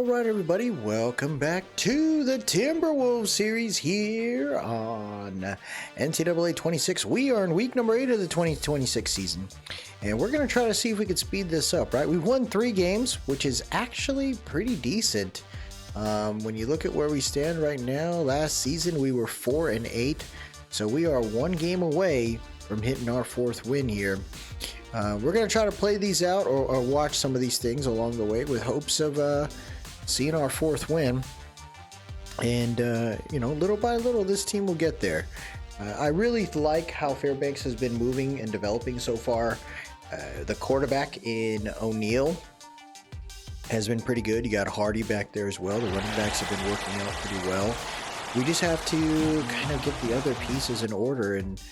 Alright everybody, welcome back to the Timberwolves series here on NCAA 26. We are in week number 8 of the 2026 season, and we're going to try to see if we can speed this up, right? We've won 3 games, which is actually pretty decent. When you look at where we stand right now, last season we were 4-8, so we are 1 game away from hitting our 4th win here. We're going to try to play these out or watch some of these things along the way with hopes of seeing our 4th win. And, little by little, this team will get there. I really like how Fairbanks has been moving and developing so far. The quarterback in O'Neal has been pretty good. You got Hardy back there as well. The running backs have been working out pretty well. We just have to kind of get the other pieces in order, and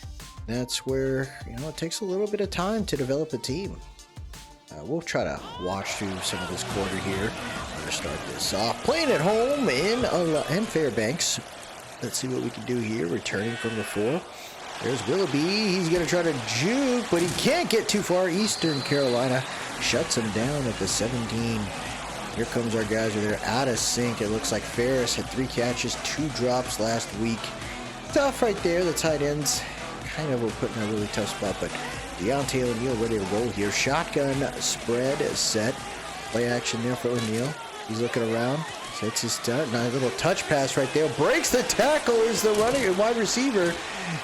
that's where, it takes a little bit of time to develop a team. We'll try to watch through some of this quarter here. I'm going to start this off. Playing at home in Fairbanks. Let's see what we can do here. Returning from the 4. There's Willoughby. He's going to try to juke, but he can't get too far. Eastern Carolina shuts him down at the 17. Here comes our guys. They're out of sync. It looks like Ferris had 3 catches, 2 drops last week. Tough right there. The tight ends kind of were put in a really tough spot, but Deontay O'Neal ready to roll here. Shotgun spread set. Play action there for O'Neal. He's looking around. Sets his start. Nice little touch pass right there. Breaks the tackle. Is the running wide receiver,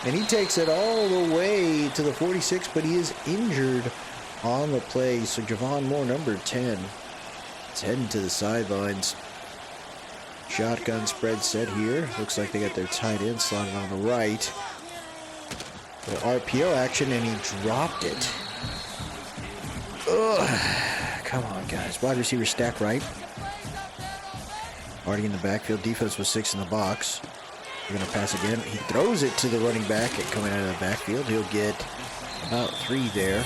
and he takes it all the way to the 46, but he is injured on the play. So Javon Moore, number 10, is heading to the sidelines. Shotgun spread set here. Looks like they got their tight end slotted on the right. The RPO action, and he dropped it. Ugh. Come on, guys. Wide receiver stack right. Already in the backfield. Defense was 6 in the box. We're going to pass again. He throws it to the running back coming out of the backfield. He'll get about 3 there.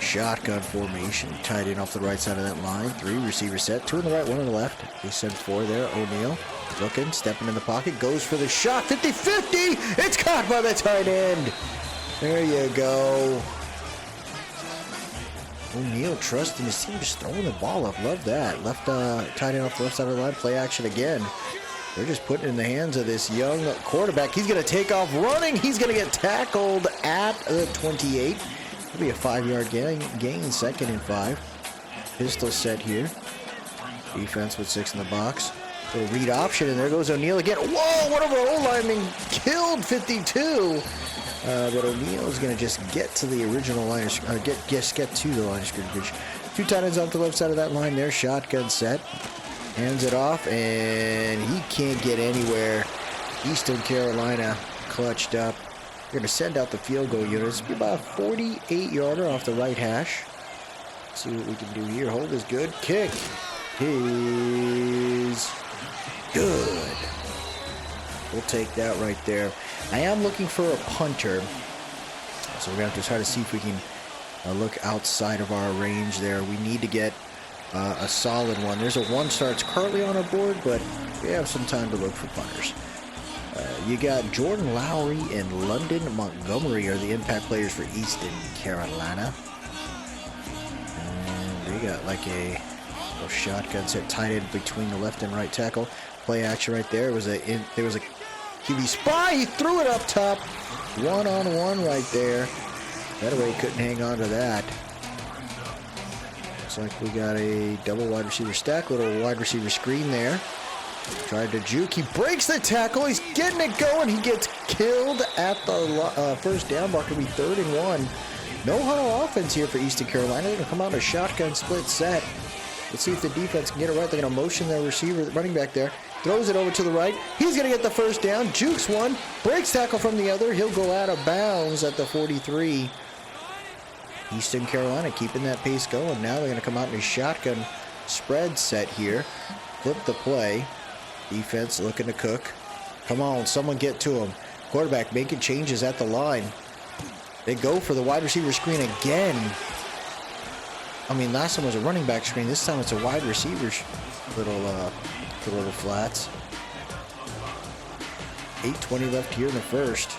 Shotgun formation. Tight end off the right side of that line. 3 receiver set. 2 on the right, 1 on the left. They send 4 there. O'Neal looking, stepping in the pocket. Goes for the shot. 50-50. It's caught by the tight end. There you go. O'Neal trusting his team, just throwing the ball up. Love that. Left tight end off the left side of the line. Play action again. They're just putting it in the hands of this young quarterback. He's going to take off running. He's going to get tackled at the 28. It'll be a 5-yard gain. 2nd and 5. Pistol set here. Defense with 6 in the box. Little read option, and there goes O'Neal again. Whoa, one of our O-linemen killed 52. But O'Neal is going to just get to the original line, get to the line of scrimmage. 2 tight ends off the left side of that line there. Shotgun set. Hands it off, and he can't get anywhere. Eastern Carolina clutched up. We're going to send out the field goal unit. It's about a 48-yarder off the right hash. Let's see what we can do here. Hold is good. Kick is good. We'll take that right there. I am looking for a punter, so we're going to have to try to see if we can look outside of our range there. We need to get a solid one. There's a 1-star. It's currently on our board, but we have some time to look for punters. You got Jordan Lowry and London Montgomery are the impact players for Eastern Carolina. And they got like a little shotgun set tight end between the left and right tackle. Play action right there. There was a QB spy. He threw it up top. 1-on-1 right there. That way he couldn't hang on to that. Looks like we got a double wide receiver stack. Little wide receiver screen there. Tried to juke. He breaks the tackle. He's getting it going. He gets killed at the first down marker. It'll be 3rd and 1. No huddle offense here for Eastern Carolina. They're going to come out in a shotgun split set. Let's see if the defense can get it right. They're going to motion their receiver, the running back there. Throws it over to the right. He's going to get the first down. Jukes one. Breaks tackle from the other. He'll go out of bounds at the 43. Eastern Carolina keeping that pace going. Now they're going to come out in a shotgun spread set here. Flip the play. Defense looking to cook. Come on, someone get to him. Quarterback making changes at the line. They go for the wide receiver screen again. I mean, last time was a running back screen. This time it's a wide receiver little flats. 8:20 left here in the first.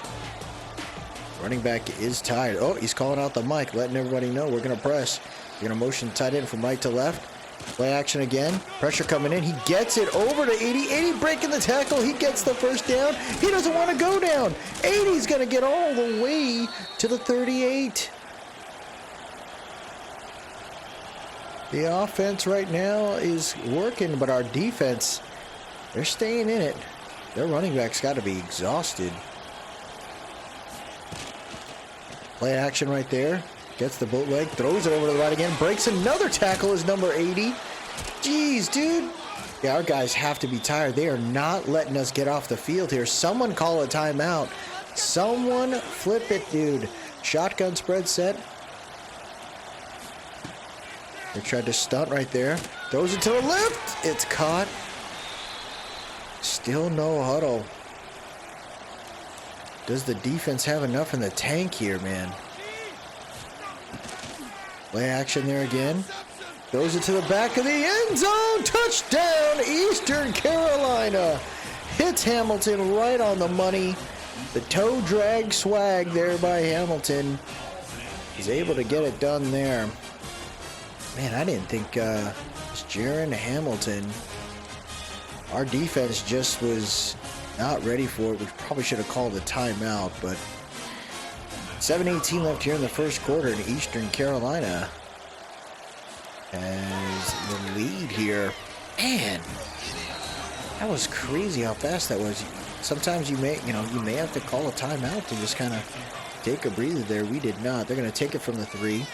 Running back is tired. Oh, he's calling out the mic, letting everybody know we're going to press. We're going to motion tight end from right to left. Play action again. Pressure coming in. He gets it over to 80. 80 breaking the tackle. He gets the first down. He doesn't want to go down. 80's going to get all the way to the 38. The offense right now is working, but our defense, they're staying in it. Their running back's got to be exhausted. Play action right there. Gets the bootleg, throws it over to the right again, breaks another tackle is number 80. Jeez, dude. Yeah, our guys have to be tired. They are not letting us get off the field here. Someone call a timeout. Someone flip it, dude. Shotgun spread set. They tried to stunt right there. Throws it to the left. It's caught. Still no huddle. Does the defense have enough in the tank here, man? Play action there again. Throws it to the back of the end zone. Touchdown, Eastern Carolina. Hits Hamilton right on the money. The toe drag swag there by Hamilton. He's able to get it done there. Man, I didn't think Jaron Hamilton, our defense just was not ready for it. We probably should have called a timeout, but 7:18 left here in the first quarter, and Eastern Carolina has the lead here. Man, that was crazy how fast that was. Sometimes you may have to call a timeout to just kind of take a breather there. We did not. They're going to take it from the 3.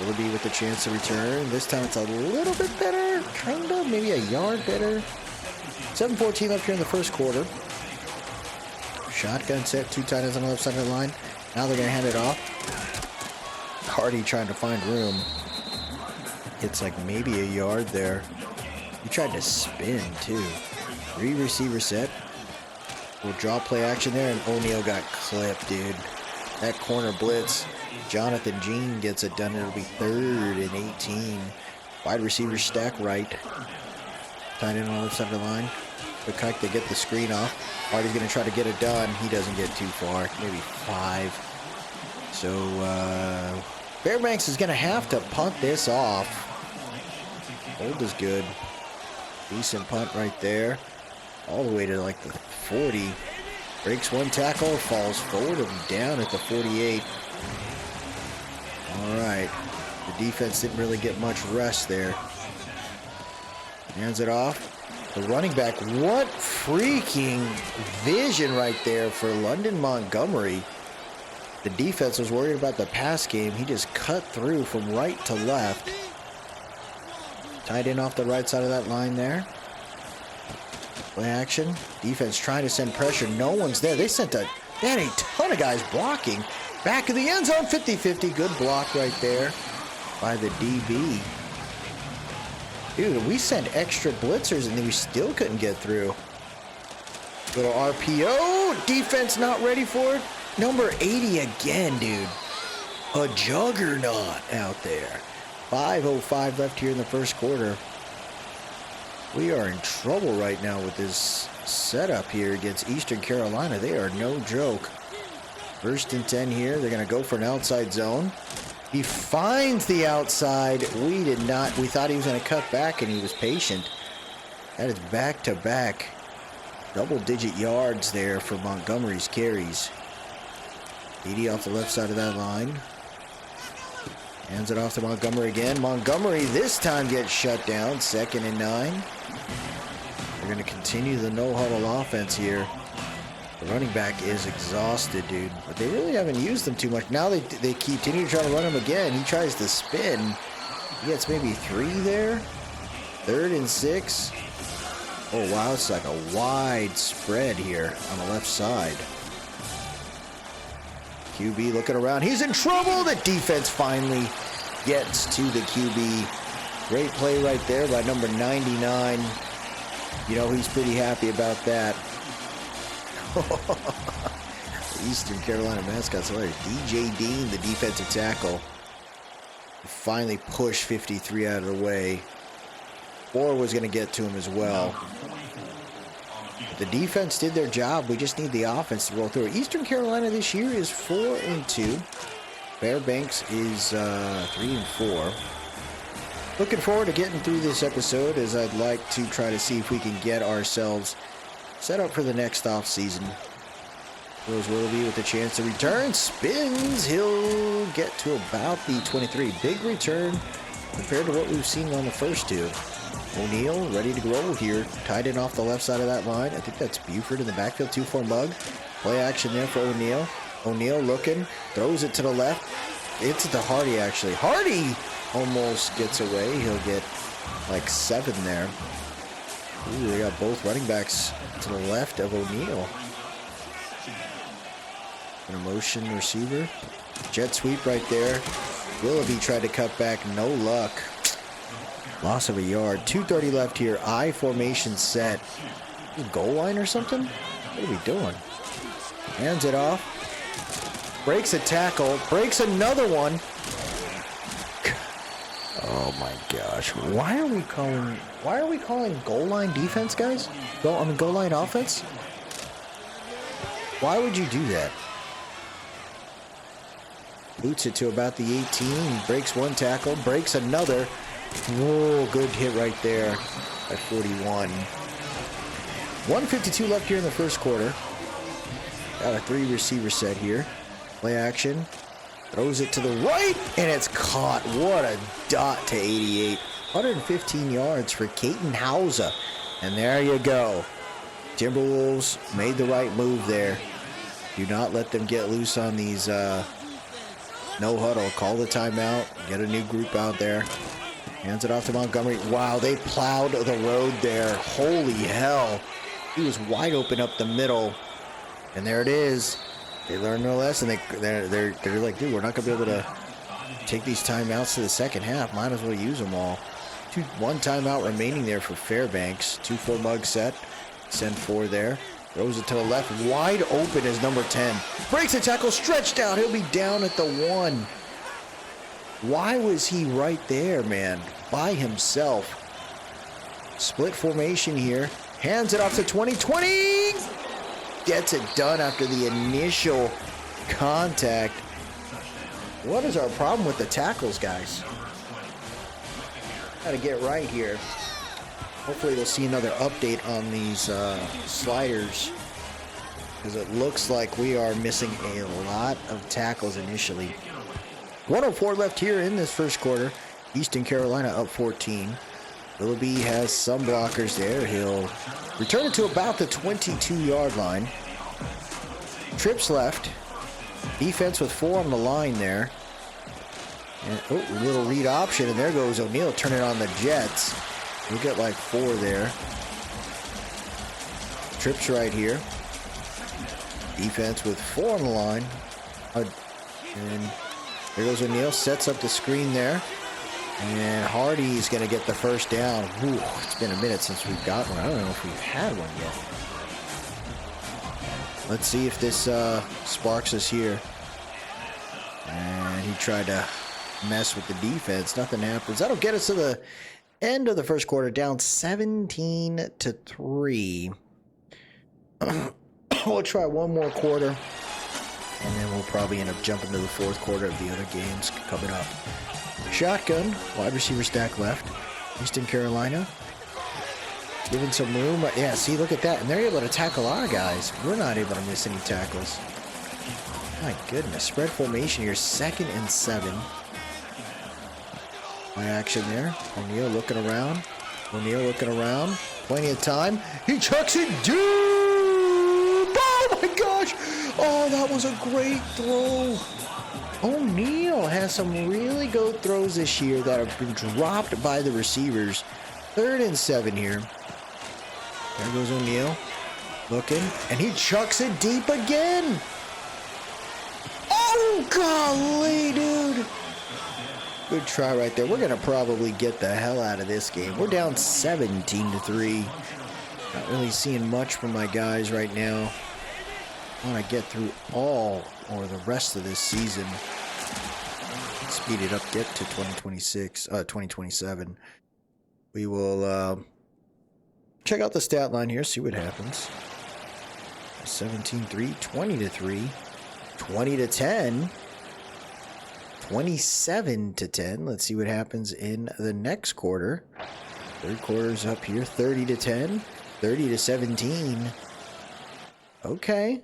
It'll be with a chance to return. This time it's a little bit better, kind of, maybe a yard better. 7:14 left here in the first quarter. Shotgun set, 2 tight ends on the left side of the line. Now they're going to hand it off. Hardy trying to find room. It's like maybe a yard there. He tried to spin too. 3 receiver set. We'll draw play action there, and O'Neal got clipped, dude. That corner blitz. Jonathan Jean gets it done. It'll be 3rd and 18. Wide receiver stack right. Tight end on the left side of the line. Look like they get the screen off. Hardy's going to try to get it done. He doesn't get too far. Maybe 5. So, Fairbanks is going to have to punt this off. Hold is good. Decent punt right there. All the way to like the 40. Breaks 1 tackle, falls forward and down at the 48. All right. The defense didn't really get much rest there. Hands it off. The running back, what freaking vision right there for London Montgomery. The defense was worried about the pass game. He just cut through from right to left. Tied in off the right side of that line there. Play action. Defense trying to send pressure. No one's there. They had a ton of guys blocking. Back of the end zone, 50-50. Good block right there by the DB. Dude, we sent extra blitzers and we still couldn't get through. Little RPO. Defense not ready for it. Number 80 again, dude. A juggernaut out there. 5:05 left here in the first quarter. We are in trouble right now with this setup here against Eastern Carolina. They are no joke. 1st and 10 here. They're going to go for an outside zone. He finds the outside. We did not. We thought he was going to cut back, and he was patient. That is back-to-back double-digit yards there for Montgomery's carries. 80 off the left side of that line. Hands it off to Montgomery again. Montgomery this time gets shut down. 2nd and 9. We're going to continue the no-huddle offense here. The running back is exhausted, dude. But they really haven't used him too much. Now they continue to try to run him again. He tries to spin. He gets maybe 3 there. 3rd and 6. Oh, wow. It's like a wide spread here on the left side. QB looking around. He's in trouble. The defense finally gets to the QB. Great play right there by number 99. You know, he's pretty happy about that. The Eastern Carolina mascot's hilarious. DJ Dean, the defensive tackle, finally pushed 53 out of the way. 4 was going to get to him as well. The defense did their job. We just need the offense to roll through. Eastern Carolina this year is 4-2. Fairbanks is 3-4. Looking forward to getting through this episode, as I'd like to try to see if we can get ourselves set up for the next off season. Goes Willoughby with a chance to return. Spins. He'll get to about the 23. Big return compared to what we've seen on the first two. O'Neal ready to roll here. Tied in off the left side of that line. I think that's Buford in the backfield. 2-4 mug. Play action there for O'Neal. O'Neal looking. Throws it to the left. It's to Hardy, actually. Hardy almost gets away. He'll get like 7 there. Ooh, they got both running backs to the left of O'Neal. An motion receiver. Jet sweep right there. Willoughby tried to cut back. No luck. Loss of a yard. 2:30 left here. I formation set. Goal line or something? What are we doing? Hands it off. Breaks a tackle. Breaks another one. Oh my gosh. Why are we calling goal line defense, guys? Goal line offense? Why would you do that? Boots it to about the 18. Breaks one tackle. Breaks another. Whoa, good hit right there at 41. 1:52 left here in the first quarter. Got a 3 receiver set here. Play action. Throws it to the right, and it's caught. What a dot to 88. 115 yards for Caton Hauser. And there you go. Timberwolves made the right move there. Do not let them get loose on these no huddle. Call the timeout. Get a new group out there. Hands it off to Montgomery. Wow, they plowed the road there. Holy hell. He was wide open up the middle. And there it is. They learned their lesson. They're like, dude, we're not going to be able to take these timeouts to the second half. Might as well use them all. One timeout remaining there for Fairbanks. 2-4 mug set. Send 4 there. Throws it to the left. Wide open is number 10. Breaks the tackle. Stretched out. He'll be down at the 1. Why was he right there, man? By himself. Split formation here. Hands it off to 20. Gets it done after the initial contact. What is our problem with the tackles, guys? Gotta get right here. Hopefully we'll see another update on these sliders, because it looks like we are missing a lot of tackles initially. 1:04 left here in this first quarter. Eastern Carolina up 14. Willoughby has some blockers there. He'll return it to about the 22-yard line. Trips left. Defense with 4 on the line there. And, oh, little read option, and there goes O'Neal. Turn it on the Jets. We'll get like 4 there. Trips right here. Defense with 4 on the line. And there goes O'Neal. Sets up the screen there. And Hardy's going to get the first down. Ooh, it's been a minute since we've got one. I don't know if we've had one yet. Let's see if this sparks us here. And he tried to mess with the defense. Nothing happens. That'll get us to the end of the first quarter, down 17-3. We'll try one more quarter, and then we'll probably end up jumping to the fourth quarter of the other games coming up. Shotgun, wide receiver stack left. Eastern Carolina. Giving some room. Yeah, see, look at that. And they're able to tackle our guys. We're not able to miss any tackles. My goodness. Spread formation here. 2nd and 7. My action there. O'Neal looking around. O'Neal looking around. Plenty of time. He chucks it deep. Oh, my gosh. Oh, that was a great throw. O'Neal has some really good throws this year that have been dropped by the receivers. 3rd and 7 here. There goes O'Neal. Looking. And he chucks it deep again. Oh, golly, dude. Good try right there. We're going to probably get the hell out of this game. We're down 17-3. Not really seeing much from my guys right now. I want to get through all or the rest of this season. Speed it up, get to 2027. We will check out the stat line here, see what happens. 17-3, 20-3, 20-10. 27-10. Let's see what happens in the next quarter. Third quarter's up here, 30-10, 30-17. Okay.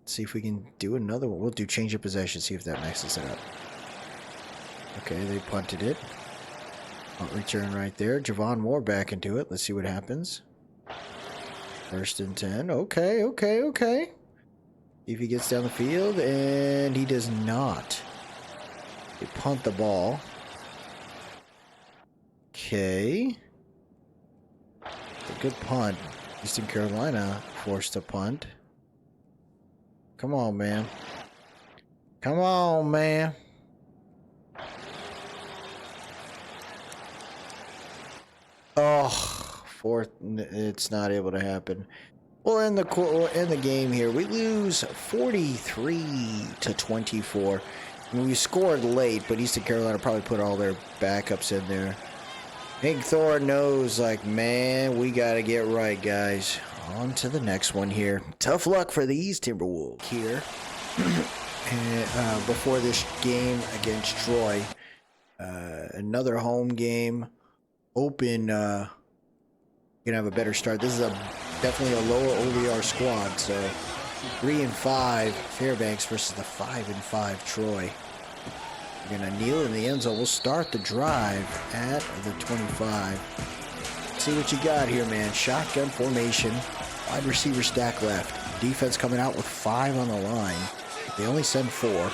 Let's see if we can do another one. We'll do change of possession, see if that maxes it up. Okay, they punted it. Punt return right there. Javon Moore back into it. Let's see what happens. 1st and 10. Okay. See if he gets down the field, and he does not. They punt the ball. Okay. It's a good punt. Eastern Carolina forced to punt. Come on, man. Come on, man. Oh, fourth. It's not able to happen. Well, in the game here, we lose 43-24. I mean, we scored late, but Eastern Carolina probably put all their backups in there. Big Thor knows, like, man, we got to get right, guys. On to the next one here. Tough luck for these Timberwolves here. And, before this game against Troy. Another home game. Hoping gonna have a better start. This is definitely a lower ODR squad, so 3-5 Fairbanks versus the 5-5 Troy. We're gonna kneel in the end zone. We'll start the drive at the 25. See what you got here, man. Shotgun formation, wide receiver stack left. Defense coming out with 5 on the line. They only send 4.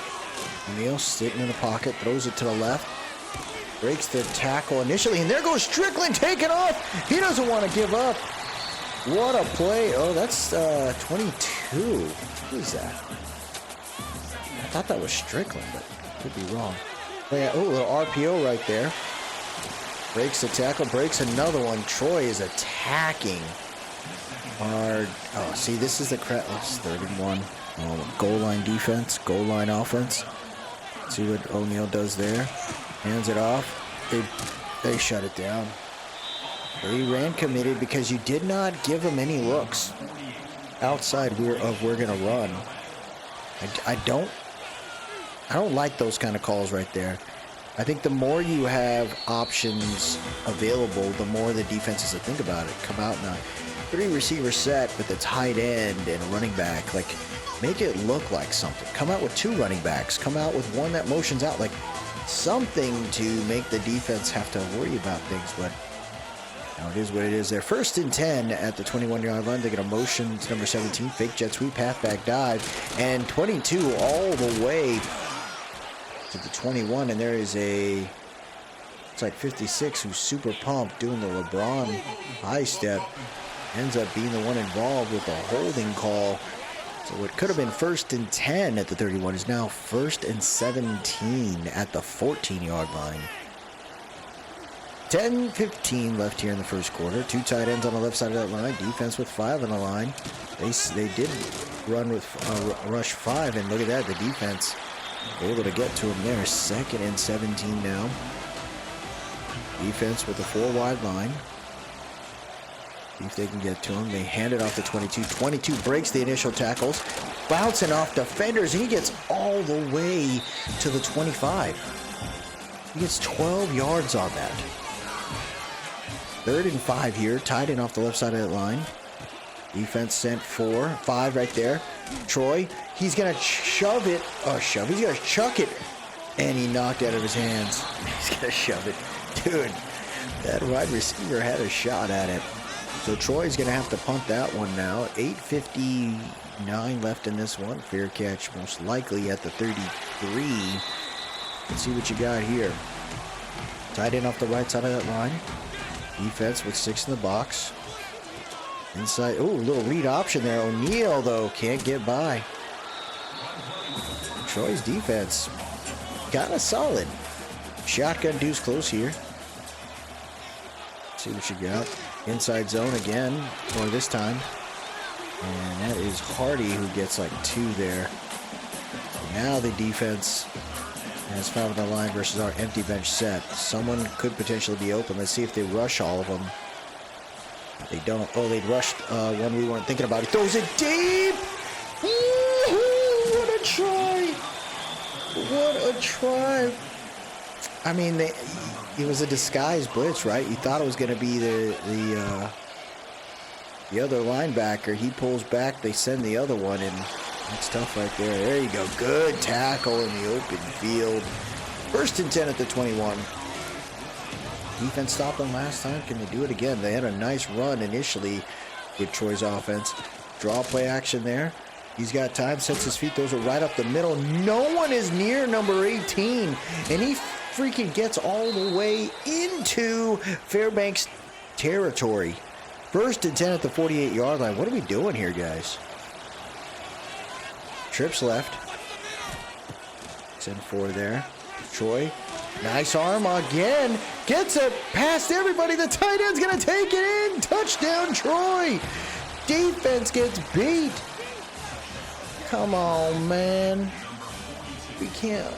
O'Neal sitting in the pocket, throws it to the left. Breaks the tackle initially, and there goes Strickland taking off. He doesn't want to give up. What a play. Oh, that's 22. Who is that? I thought that was Strickland, but could be wrong. Oh, yeah. Oh, a little RPO right there. Breaks the tackle, breaks another one. Troy is attacking hard. Oh, see, this is the crap. It's 31. Oh, goal line defense, goal line offense. See what O'Neal does there. Hands it off. They shut it down. They ran committed because you did not give them any looks outside of we're gonna run. I don't like those kind of calls right there. I think the more you have options available, the more the defenses that think about it. Come out in a 3-receiver set with a tight end and a running back. Like, make it look like something. Come out with 2 running backs. Come out with one that motions out. Like, something to make the defense have to worry about things, but now it is what it is. They're 1st and 10 at the 21-yard line. They're going to motion to number 17, fake jet sweep, halfback dive, and 22 all the way to the 21, and there is it's like 56 who's super pumped doing the LeBron high step. Ends up being the one involved with a holding call. So what could have been 1st and 10 at the 31 is now 1st and 17 at the 14-yard line. 10-15 left here in the first quarter. 2 tight ends on the left side of that line. Defense with 5 on the line. They did run with rush 5, and look at that, the defense able to get to him there. 2nd and 17 now. Defense with a 4 wide line. See if they can get to him. They hand it off to 22. 22 breaks the initial tackles, bouncing off defenders, and he gets all the way to the 25. He gets 12 yards on that. 3rd and 5 here, tied in off the left side of that line. Defense sent 4, 5 right there. Troy, he's gonna shove it. He's gonna chuck it, and he knocked it out of his hands. He's gonna shove it. Dude, that wide receiver had a shot at it. So Troy's going to have to punt that one now. 8:59 left in this one. Fair catch most likely at the 33. Let's see what you got here. Tied in off the right side of that line. Defense with 6 in the box. Inside. Oh, a little read option there. O'Neal, though, can't get by. Troy's defense kind of solid. Shotgun deuce close here. Let's see what you got. Inside zone again, or this time. And that is Hardy who gets like 2 there. Now the defense has 5 on the line versus our empty bench set. Someone could potentially be open. Let's see if they rush all of them. They don't. Oh, they rushed one we weren't thinking about. He throws it deep. What a try. What a try. I mean, it was a disguised blitz, right? You thought it was going to be the other linebacker. He pulls back. They send the other one, and that's tough right there. There you go. Good tackle in the open field. 1st and 10 at the 21. Defense stopped them last time. Can they do it again? They had a nice run initially with Troy's offense. Draw play action there. He's got time, sets his feet, throws it right up the middle. No one is near number 18, and he freaking gets all the way into Fairbank's territory. 1st and 10 at the 48-yard line. What are we doing here, guys? Trips left. Send 4 there. Troy, nice arm again. Gets it past everybody. The tight end's going to take it in. Touchdown, Troy. Defense gets beat. Come on, man. We can't.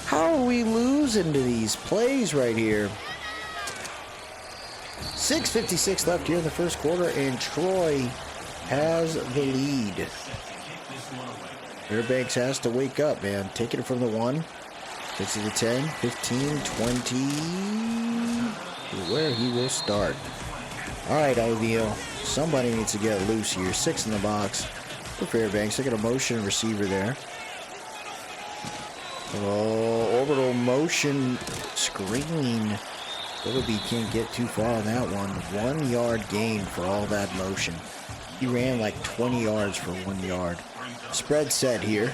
How are we losing to these plays right here? 6:56 left here in the first quarter, and Troy has the lead. Fairbanks has to wake up, man. Taking it from the 1. Gets to the 10, 15, 20. Where he will start. All right, O'Neal. Somebody needs to get loose here. 6 in the box for Fairbanks. They got a motion receiver there. Oh, orbital motion screen. Willoughby can't get too far on that one. 1 yard gain for all that motion. He ran like 20 yards for 1 yard. Spread set here.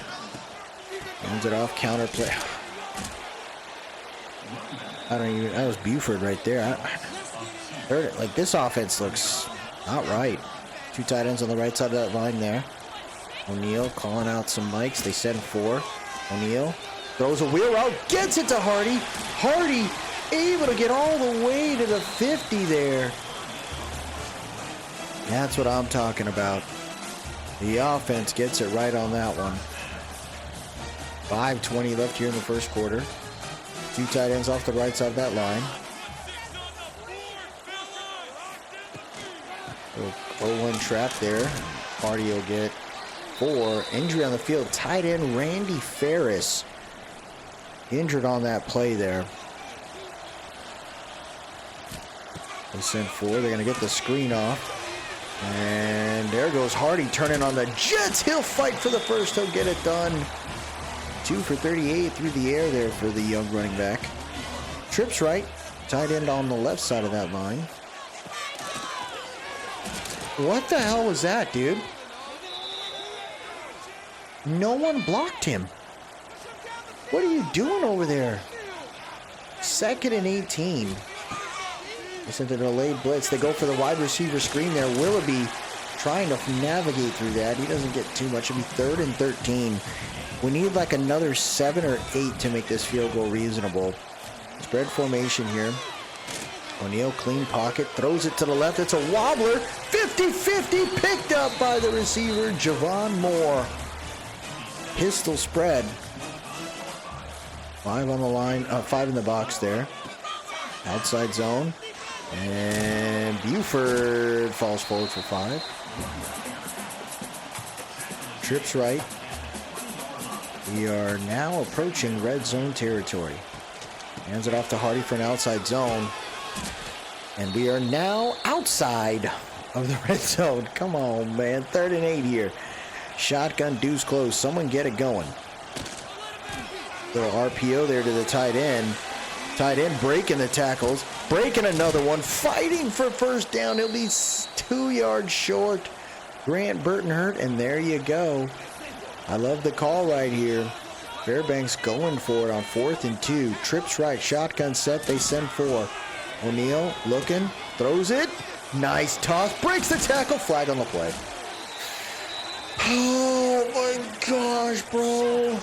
Runs it off, counter play. That was Buford right there. I heard it. Like, this offense looks not right. 2 tight ends on the right side of that line there. O'Neal calling out some mics. They send 4. O'Neal throws a wheel route, gets it to Hardy. Hardy able to get all the way to the 50 there. That's what I'm talking about. The offense gets it right on that one. 5:20 left here in the first quarter. 2 tight ends off the right side of that line. 0-1 trap there. Hardy will get 4. Injury on the field. Tight end Randy Ferris injured on that play there. They sent 4. They're going to get the screen off. And there goes Hardy turning on the Jets. He'll fight for the first. He'll get it done. 2 for 38 through the air there for the young running back. Trips right. Tight end on the left side of that line. What the hell was that, dude? No one blocked him. What are you doing over there? 2nd and 18. They sent a delayed blitz. They go for the wide receiver screen there. Willoughby trying to navigate through that. He doesn't get too much. It'll be 3rd and 13. We need like another 7 or 8 to make this field goal reasonable. Spread formation here. O'Neal, clean pocket, throws it to the left. It's a wobbler. 50-50 picked up by the receiver, Javon Moore. Pistol spread. 5 on the line, 5 in the box there. Outside zone. And Buford falls forward for 5. Trips right. We are now approaching red zone territory. Hands it off to Hardy for an outside zone. And we are now outside of the red zone. Come on, man. 3rd and 8 here. Shotgun, deuce close. Someone get it going. Little RPO there to the tight end. Tight end breaking the tackles. Breaking another one. Fighting for first down. He'll be 2 yards short. Grant Burton hurt, and there you go. I love the call right here. Fairbanks going for it on 4th and 2. Trips right. Shotgun set. They send 4. O'Neal looking. Throws it. Nice toss. Breaks the tackle. Flag on the play. Oh my gosh, bro.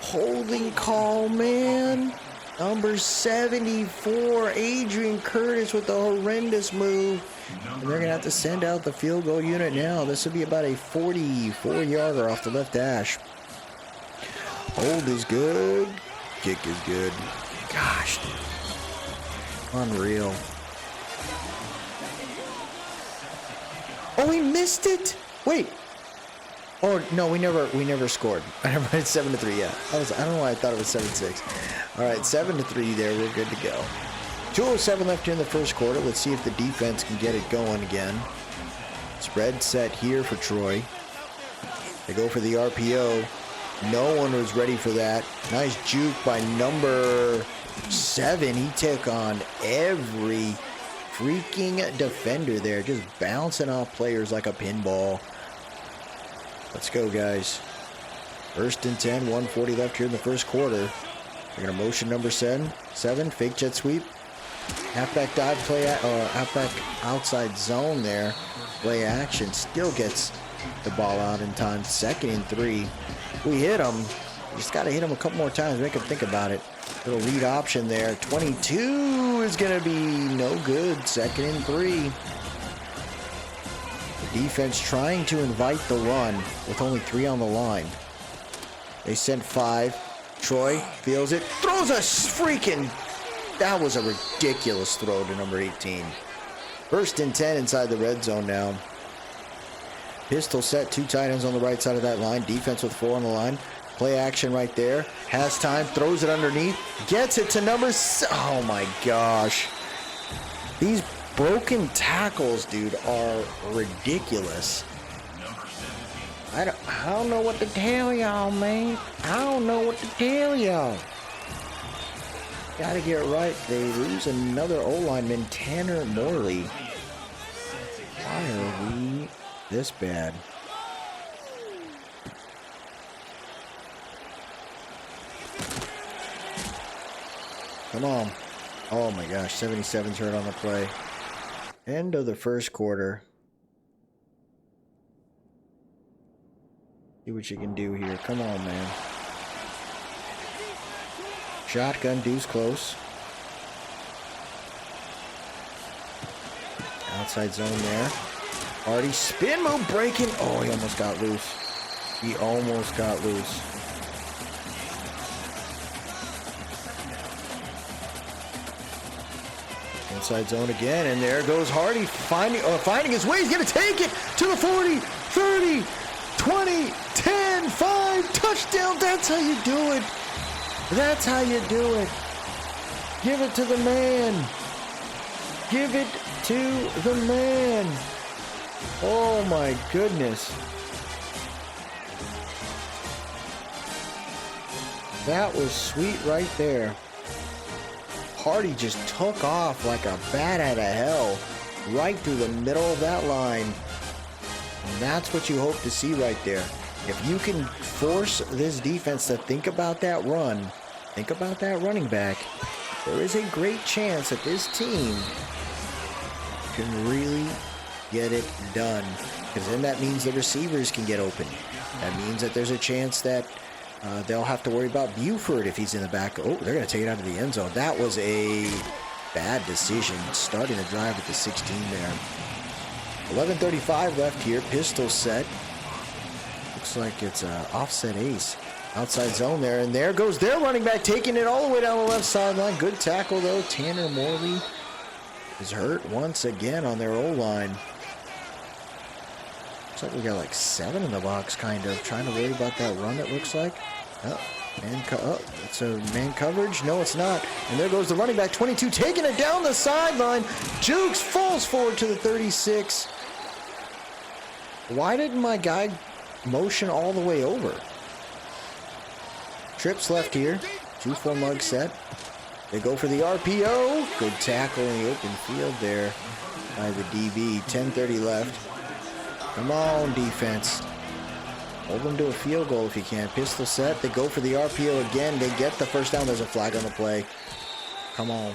Holding call, man. Number 74, Adrian Curtis with the horrendous move. And they're going to have to send out the field goal unit now. This will be about a 44-yarder off the left dash. Hold is good. Kick is good. Gosh, dude. Unreal. Oh, he missed it? Wait. Oh no, we never scored. I never had 7-3. Yeah, I don't know why I thought it was 7-6. All right, 7-3 there. We're good to go. 2:07 left here in the first quarter. Let's see if the defense can get it going again. Spread set here for Troy. They go for the RPO. No one was ready for that. Nice juke by number 7. He took on every freaking defender there, just bouncing off players like a pinball. Let's go, guys. 1st and 10, 1:40 left here in the first quarter. They're going to motion number 7, fake jet sweep. Halfback dive play, halfback outside zone there. Play action, still gets the ball out in time. 2nd and 3. We hit him. We just got to hit him a couple more times, make him think about it. Little read option there. 22 is going to be no good. 2nd and 3. The defense trying to invite the run with only 3 on the line. They sent 5. Troy feels it. Throws a freaking... That was a ridiculous throw to number 18. 1st and 10 inside the red zone now. Pistol set. 2 tight ends on the right side of that line. Defense with 4 on the line. Play action right there. Has time. Throws it underneath. Gets it to number... Oh my gosh. These broken tackles, dude, are ridiculous. I don't know what to tell y'all, man. I don't know what to tell y'all. Gotta get right. They lose another O-lineman, Tanner Morley. Why are we this bad? Come on. Oh my gosh, 77's hurt on the play. End of the first quarter. See what you can do here. Come on, man. Shotgun, deuce close. Outside zone there. Already spin move breaking. Oh, he almost got loose. He almost got loose. Inside zone again, and there goes Hardy finding his way. He's going to take it to the 40, 30, 20, 10, 5, touchdown. That's how you do it. That's how you do it. Give it to the man. Give it to the man. Oh my goodness. That was sweet right there. Hardy just took off like a bat out of hell right through the middle of that line. And that's what you hope to see right there. If you can force this defense to think about that run, think about that running back, there is a great chance that this team can really get it done. Because then that means the receivers can get open. That means that there's a chance that they'll have to worry about Buford if he's in the back. Oh, they're going to take it out of the end zone. That was a bad decision, starting the drive at the 16 there. 11:35 left here. Pistol set. Looks like it's an offset ace. Outside zone there, and there goes their running back, taking it all the way down the left sideline. Good tackle, though. Tanner Morley is hurt once again on their O-line. Looks like we got like 7 in the box, kind of. Trying to worry about that run, it looks like. It's a man coverage. No, it's not. And there goes the running back, 22, taking it down the sideline. Jukes falls forward to the 36. Why didn't my guy motion all the way over? Trips left here. 2-4 mug set. They go for the RPO. Good tackle in the open field there by the DB. 10:30 left. Come on, defense. Hold them to a field goal if you can. Pistol set. They go for the RPO again. They get the first down. There's a flag on the play. Come on.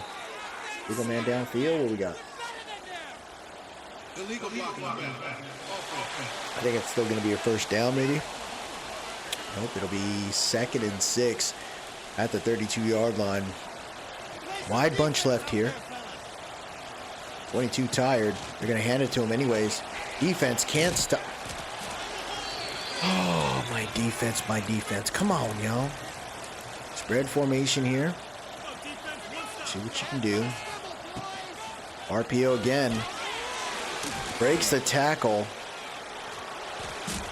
Legal man downfield. What we got? I think it's still going to be a first down, maybe. Nope, it'll be 2nd and 6 at the 32-yard line. Wide bunch left here. 22 tired. They're going to hand it to him anyways. Defense can't stop. Oh, my defense, my defense. Come on, y'all. Spread formation here. See what you can do. RPO again. Breaks the tackle.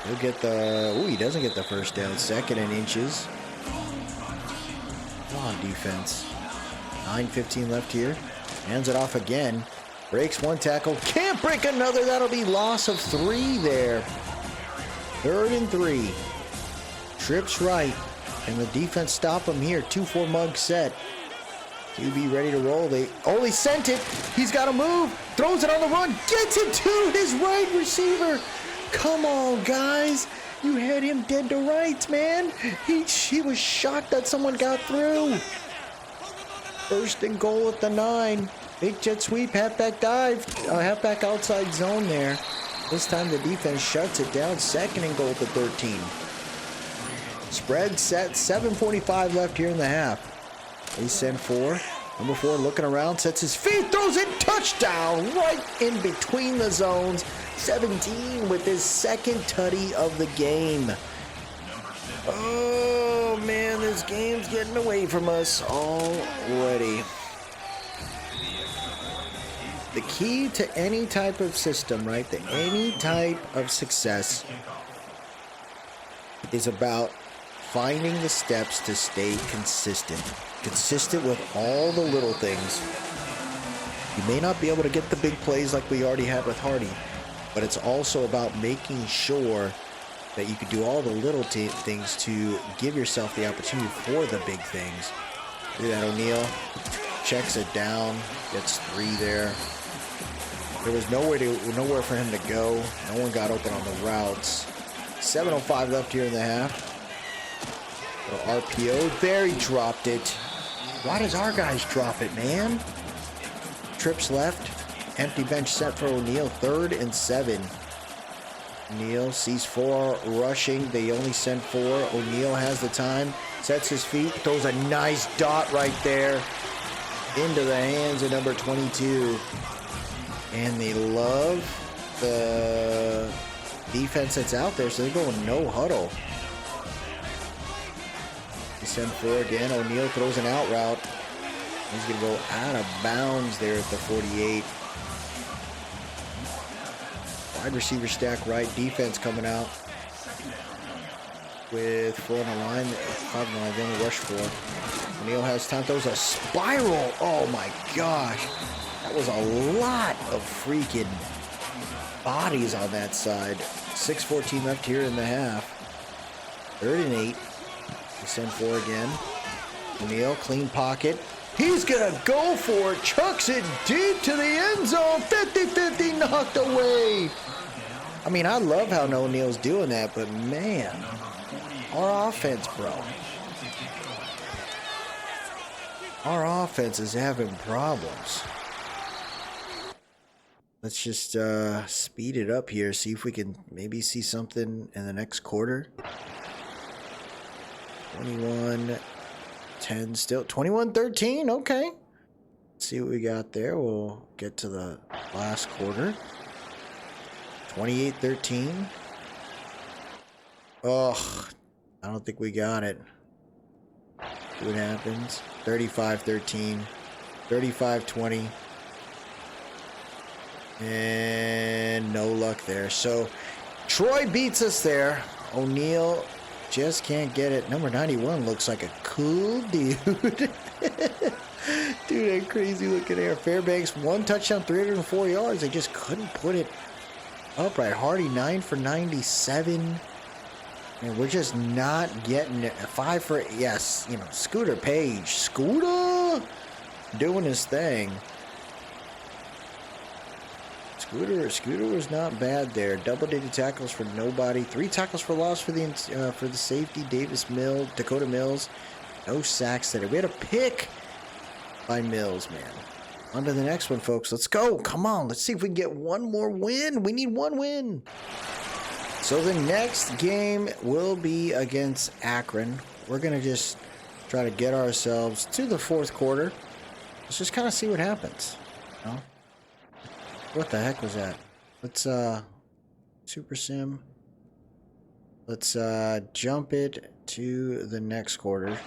He'll get the... Ooh, he doesn't get the first down. Second and inches. Come on, defense. 9:15 left here. Hands it off again. Breaks one tackle. Can't break another. That'll be loss of 3 there. 3rd and 3. Trips right. And the defense stop him here. 2-4 mug set. QB ready to roll. They sent it. He's got to move. Throws it on the run. Gets it to his right receiver. Come on, guys. You had him dead to rights, man. He was shocked that someone got through. 1st and goal at the 9. Big jet sweep, halfback dive, halfback outside zone there. This time the defense shuts it down. 2nd and goal at the 13. Spread set, 7:45 left here in the half. They send 4. Number 4 looking around, sets his feet, throws it, touchdown, right in between the zones. 17 with his 2nd tutty of the game. Oh man, this game's getting away from us already. The key to any type of system, right? To any type of success is about finding the steps to stay consistent. Consistent with all the little things. You may not be able to get the big plays like we already had with Hardy, but it's also about making sure that you can do all the little things to give yourself the opportunity for the big things. Look at that, O'Neal checks it down, gets 3 there. There was nowhere for him to go. No one got open on the routes. 7:05 left here in the half. RPO. There, he dropped it. Why does our guys drop it, man? Trips left. Empty bench set for O'Neal. 3rd and 7. O'Neal sees 4 rushing. They only send 4. O'Neal has the time. Sets his feet. Throws a nice dot right there into the hands of number 22. And they love the defense that's out there, so they're going no huddle. They send 4 again. O'Neal throws an out route. He's going to go out of bounds there at the 48. Wide receiver stack right. Defense coming out with 4 on the line. 5 on the line. They only rush 4. O'Neal has time. Throws a spiral. Oh my gosh. That was a lot of freaking bodies on that side. 6:14 left here in the half. 3rd and 8. They send 4 again. O'Neal, clean pocket. He's going to go for it. Chucks it deep to the end zone. 50-50 knocked away. I mean, I love how O'Neal's doing that, but man, our offense, bro. Our offense is having problems. Let's just speed it up here, see if we can maybe see something in the next quarter. 21-10 still. 21-13, okay. Let's see what we got there. We'll get to the last quarter. 28-13. Oh, I don't think we got it. See what happens. 35-13. 35-20. And no luck there. So Troy beats us there. O'Neal just can't get it. Number 91 looks like a cool dude. Dude, that crazy looking air. Fairbanks 1 touchdown, 304 yards. They just couldn't put it upright. Hardy 9 for 97. And we're just not getting it. 5 for, yes, you know, Scooter Page. Scooter doing his thing. Scooter was not bad there. Double-digit tackles for nobody. 3 tackles for loss for the safety. Dakota Mills. No sacks today. We had a pick by Mills, man. On to the next one, folks. Let's go. Come on. Let's see if we can get one more win. We need 1 win. So the next game will be against Akron. We're going to just try to get ourselves to the 4th quarter. Let's just kind of see what happens. You know? What the heck was that? Let's Super Sim. Let's jump it to the next quarter.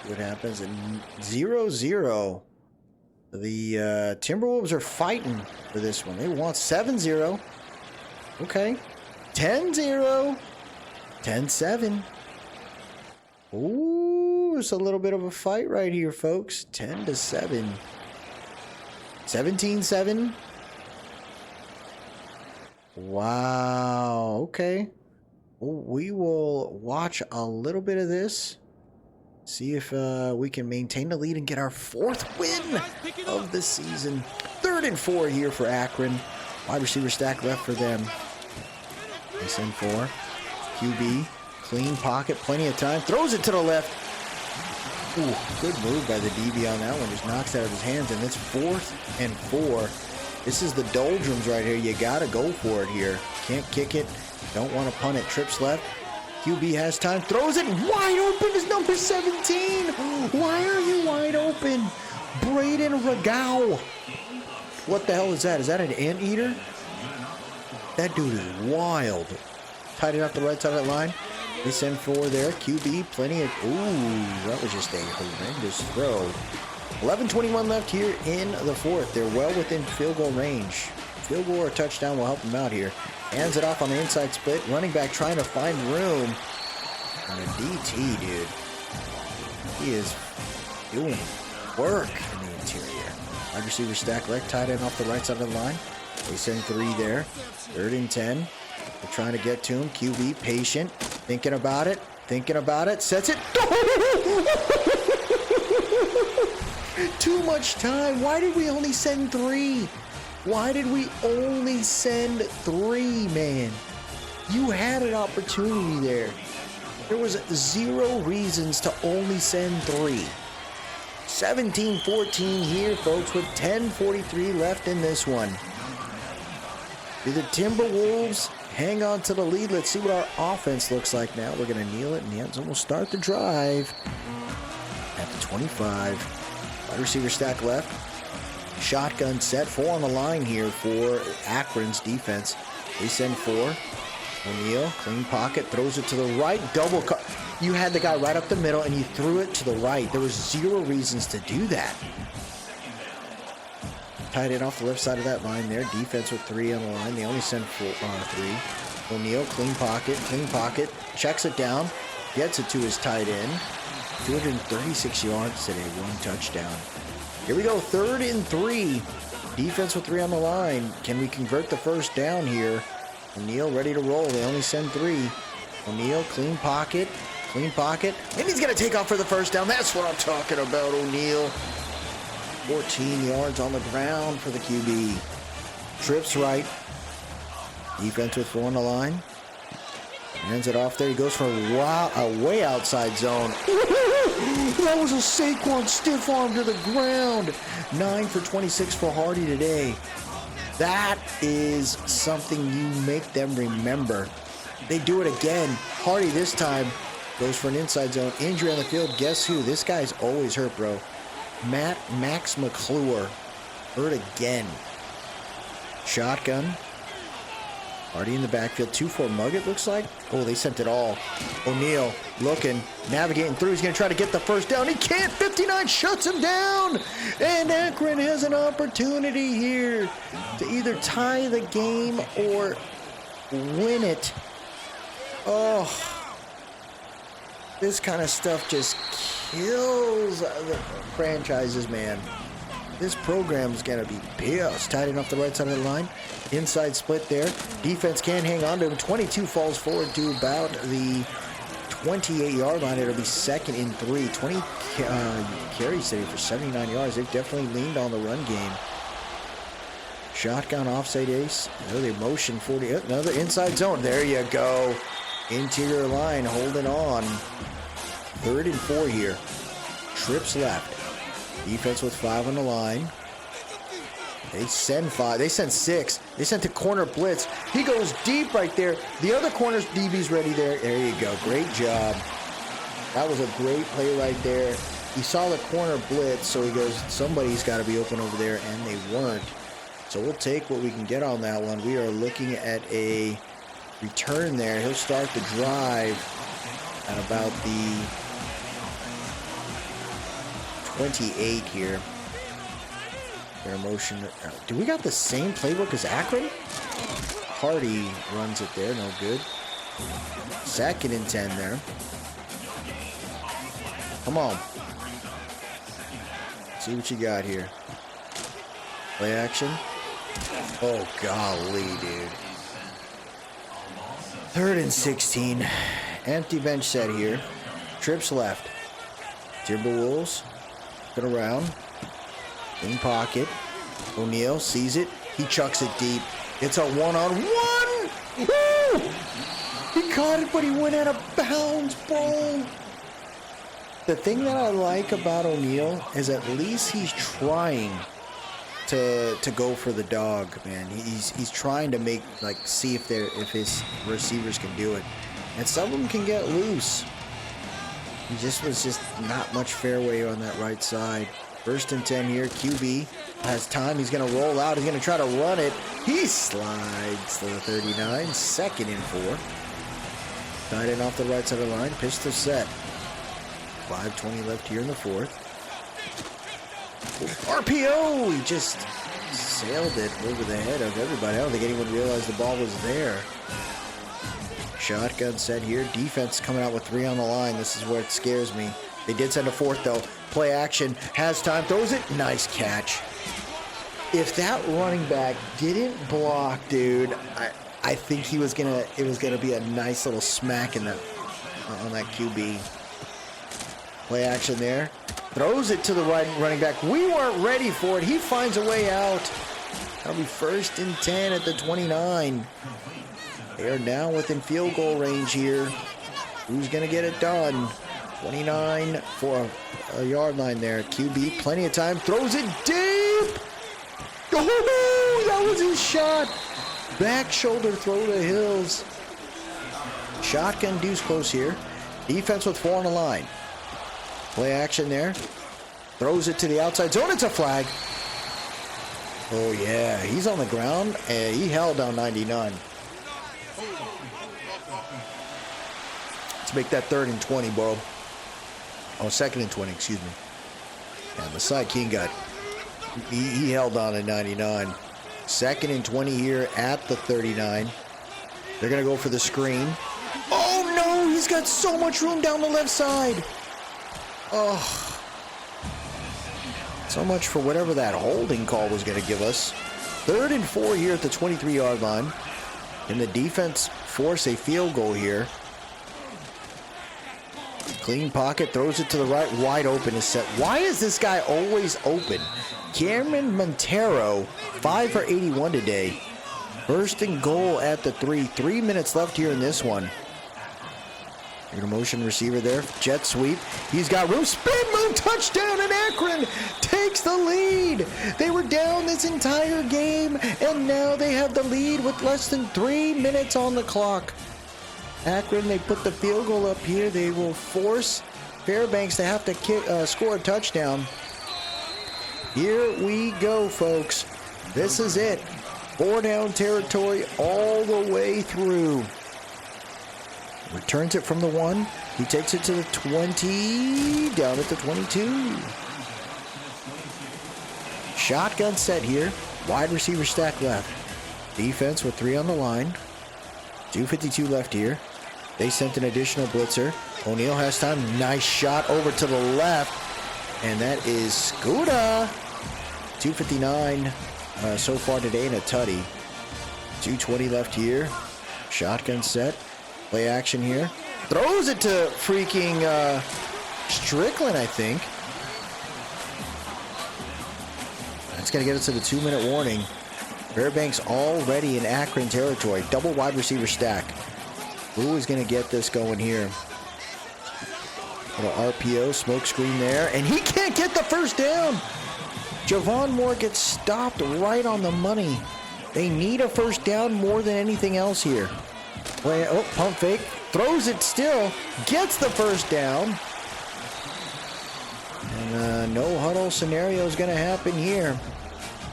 See what happens. And 0-0. The Timberwolves are fighting for this one. They want 7-0. Okay. 10-0. 10-7. Ooh, it's a little bit of a fight right here, folks. 10-7. 17-7. Wow. Okay. We will watch a little bit of this. See if we can maintain the lead and get our 4th win of the season. 3rd and 4 here for Akron. Wide receiver stack left for them. They send 4. QB. Clean pocket. Plenty of time. Throws it to the left. Ooh, good move by the DB on that one. Just knocks it out of his hands. And it's 4th and 4. This is the doldrums right here. You got to go for it here. Can't kick it. Don't want to punt it. Trips left. QB has time. Throws it. Wide open is number 17. Why are you wide open? Braden Regau. What the hell is that? Is that an anteater? That dude is wild. Tied it up the right side of that line. They send 4 there. QB, plenty of... Ooh, that was just a horrendous throw. 11:21 left here in the 4th. They're well within field goal range. Field goal or touchdown will help them out here. Hands it off on the inside split. Running back trying to find room. And the DT, dude. He is doing work in the interior. Wide receiver stack left, tight end off the right side of the line. They send 3 there. 3rd and 10. They're trying to get to him. QB, patient. Thinking about it. Thinking about it. Sets it. Too much time. Why did we only send 3? Why did we only send 3, man? You had an opportunity there. There was 0 reasons to only send 3. 17-14 here, folks, with 10:43 left in this one. Do the Timberwolves hang on to the lead? Let's see what our offense looks like now. We're going to kneel it in the end zone. We'll start the drive at the 25. Wide receiver stack left. Shotgun set. 4 on the line here for Akron's defense. They send 4. O'Neal, clean pocket, throws it to the right. Double cut. You had the guy right up the middle, and you threw it to the right. There was 0 reasons to do that. Tied it off the left side of that line there. Defense with 3 on the line. They only send 3. O'Neal, clean pocket. Checks it down. Gets it to his tight end. 236 yards today. 1 touchdown. Here we go. 3rd and 3. Defense with 3 on the line. Can we convert the first down here? O'Neal ready to roll. They only send 3. O'Neal, clean pocket. And he's going to take off for the first down. That's what I'm talking about, O'Neal. 14 yards on the ground for the QB. Trips right. Defense with 4 on the line. Hands it off there. He goes for a way outside zone. That was a Saquon stiff arm to the ground. 9 for 26 for Hardy today. That is something you make them remember. They do it again. Hardy this time goes for an inside zone. Injury on the field. Guess who? This guy's always hurt, bro. Max McClure. Hurt again. Shotgun. Hardy in the backfield. 2-4 mug, it looks like. Oh, they sent it all. O'Neal looking, navigating through. He's going to try to get the first down. He can't. 59 shuts him down. And Akron has an opportunity here to either tie the game or win it. Oh, this kind of stuff just kills the franchises, man. This program is going to be pissed. Tied it off the right side of the line. Inside split there. Defense can't hang on to him. 22 falls forward to about the 28-yard line. It'll be 2nd and 3. 20 carries today for 79 yards. They've definitely leaned on the run game. Shotgun offside ace. Another motion 40. Another inside zone. There you go. Interior line holding on. 3rd and 4 here. Trips left. Defense with 5 on the line. They send 5. They send 6. They sent the corner blitz. He goes deep right there. The other corner's DB's ready there. There you go. Great job. That was a great play right there. He saw the corner blitz, so he goes, somebody's got to be open over there, and they weren't. So we'll take what we can get on that one. We are looking at a return there. He'll start the drive at about the 28 here. Their motion. Do we got the same playbook as Akron? Hardy runs it there, no good. 2nd and 10 there. Come on. See what you got here. Play action. Oh, golly, dude. 3rd and 16. Empty bench set here. Trips left. Timberwolves. Get around. In pocket. O'Neal sees it. He chucks it deep. It's a one-on-one. Woo! He caught it, but he went out of bounds, bro. The thing that I like about O'Neal is at least he's trying to go for the dog, man. He's trying to make, like, see if his receivers can do it. And some of them can get loose. He was just not much fairway on that right side. 1st and 10 here. QB has time. He's going to roll out. He's going to try to run it. He slides to the 39. 2nd and 4. Tight end off the right side of the line. Pistol set. 5:20 left here in the 4th. RPO! He just sailed it over the head of everybody. I don't think anyone realized the ball was there. Shotgun set here. Defense coming out with 3 on the line. This is where it scares me. They did send a 4th, though. Play action. Has time. Throws it. Nice catch. If that running back didn't block, dude, I think it was gonna be a nice little smack in that on that QB. Play action there. Throws it to the right running back. We weren't ready for it. He finds a way out. That'll be 1st and 10 at the 29. They are now within field goal range here. Who's going to get it done? 29 for a yard line there. QB, plenty of time. Throws it deep. Oh, that was his shot. Back shoulder throw to Hills. Shotgun deuce close here. Defense with 4 on the line. Play action there. Throws it to the outside zone. It's a flag. Oh, yeah. He's on the ground, and he held down 99. Let's make that 3rd and 20, bro. Oh, 2nd and 20, excuse me. And the side king got... He held on at 99. 2nd and 20 here at the 39. They're going to go for the screen. Oh, no! He's got so much room down the left side. Oh. So much for whatever that holding call was going to give us. 3rd and 4 here at the 23-yard line. And the defense force a field goal here. Clean pocket, throws it to the right, wide open is set. Why is this guy always open? Cameron Montero, 5 for 81 today. 1st and goal at the 3. 3 minutes left here in this one. You're a motion receiver there. Jet sweep. He's got room. Spin move. Touchdown. And Akron takes the lead. They were down this entire game. And now they have the lead with less than 3 minutes on the clock. Akron, they put the field goal up here. They will force Fairbanks to have to score a touchdown. Here we go, folks. This is it. 4-down territory all the way through. Returns it from the 1. He takes it to the 20. Down at the 22. Shotgun set here. Wide receiver stack left. Defense with 3 on the line. 2:52 left here. They sent an additional blitzer. O'Neal has time. Nice shot over to the left. And that is Scooter. 2:59 so far today in a tutty. 2:20 left here. Shotgun set. Play action here. Throws it to freaking Strickland, I think. That's going to get us to the 2-minute warning. Fairbanks already in Akron territory. Double wide receiver stack. Who is going to get this going here? Little RPO, smoke screen there. And he can't get the 1st down. Javon Moore gets stopped right on the money. They need a 1st down more than anything else here. Pump fake. Throws it still. Gets the 1st down. And no huddle scenario is going to happen here.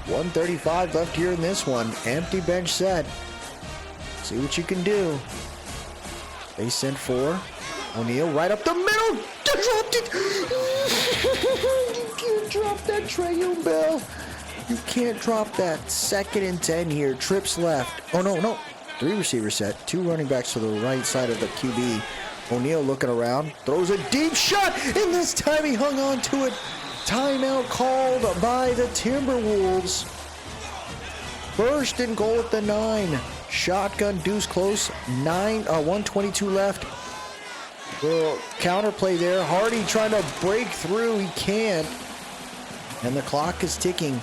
1:35 left here in this one. Empty bench set. See what you can do. They sent 4. O'Neal right up the middle. Dropped it. You can't drop that, Trayon Bell. You can't drop that. 2nd and 10 here. Trips left. Oh, no. Three receiver set, two running backs to the right side of the QB. O'Neal looking around, throws a deep shot, and this time he hung on to it. Timeout called by the Timberwolves. First and goal at the 9. Shotgun deuce close. 1:22 left. Well, counterplay there. Hardy trying to break through. He can't. And the clock is ticking.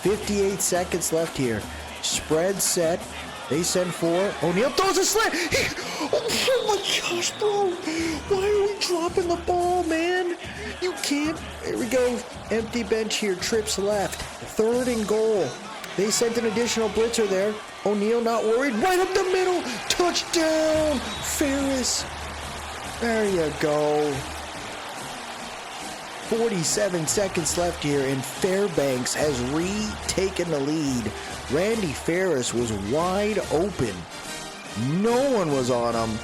58 seconds left here. Spread set. They send 4. O'Neal throws a slant. Oh my gosh, bro. Why are we dropping the ball, man? You can't. Here we go. Empty bench here. Trips left. 3rd and goal. They sent an additional blitzer there. O'Neal not worried. Right up the middle. Touchdown. Ferris. There you go. 47 seconds left here, and Fairbanks has retaken the lead. Randy Ferris was wide open. No one was on him.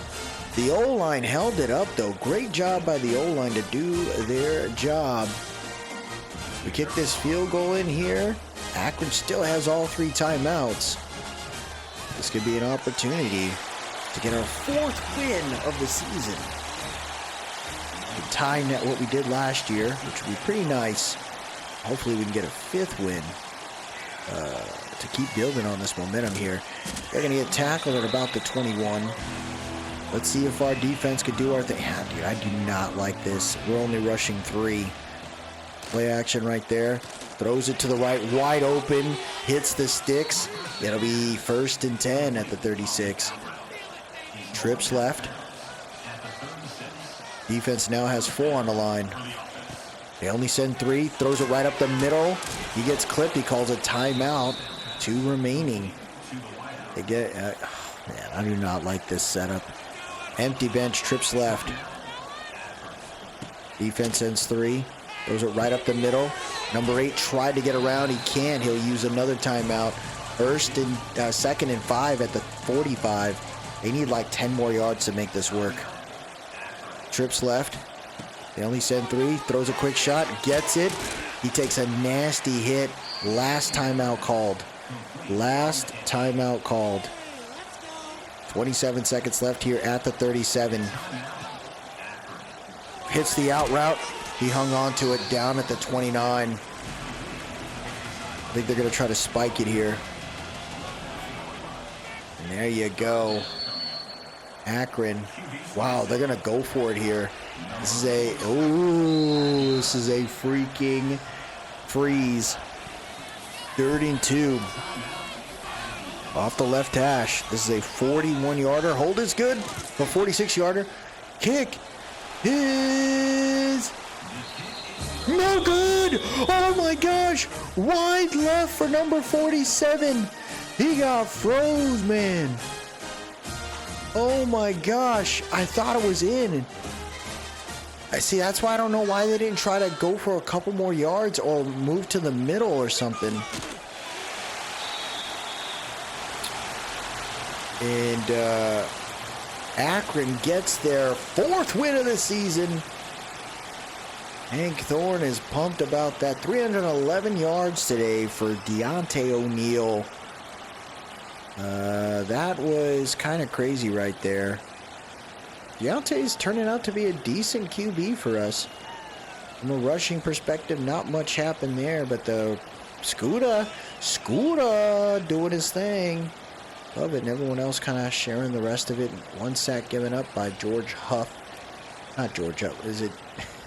The O-line held it up, though. Great job by the O-line to do their job. We kick this field goal in here. Akron still has all 3 timeouts. This could be an opportunity to get our 4th win of the season. To tie net what we did last year, which would be pretty nice. Hopefully we can get a 5th win to keep building on this momentum here. They're going to get tackled at about the 21. Let's see if our defense could do our thing. Dude, I do not like this. We're only rushing 3. Play action right there. Throws it to the right, wide open. Hits the sticks. It'll be 1st and 10 at the 36. Trips left. Defense now has 4 on the line. They only send 3. Throws it right up the middle. He gets clipped. He calls a timeout. 2 remaining. They get... man, I do not like this setup. Empty bench. Trips left. Defense sends 3. Throws it right up the middle. Number 8 tried to get around. He can't. He'll use another timeout. 2nd and 5 at the 45. They need like 10 more yards to make this work. Trips left. They only send 3. Throws a quick shot. Gets it. He takes a nasty hit. Last timeout called. Last timeout called. 27 seconds left here at the 37. Hits the out route. He hung on to it down at the 29. I think they're going to try to spike it here. And there you go. Akron. Wow, they're going to go for it here. This is a freaking freeze. 3rd and 2. Off the left hash. This is a 41-yarder. Hold is good. A 46-yarder. Kick is no good. Oh my gosh. Wide left for number 47. He got froze, man. Oh my gosh. I thought it was in. I see. That's why I don't know why they didn't try to go for a couple more yards or move to the middle or something. And Akron gets their 4th win of the season. Hank Thorne is pumped about that. 311 yards today for Deontay O'Neal. That was kind of crazy right there. Deontay's turning out to be a decent QB for us. From a rushing perspective, not much happened there, but the Scooter doing his thing. Love it, and everyone else kind of sharing the rest of it. 1 sack given up by George Huff. Not George Huff, is it?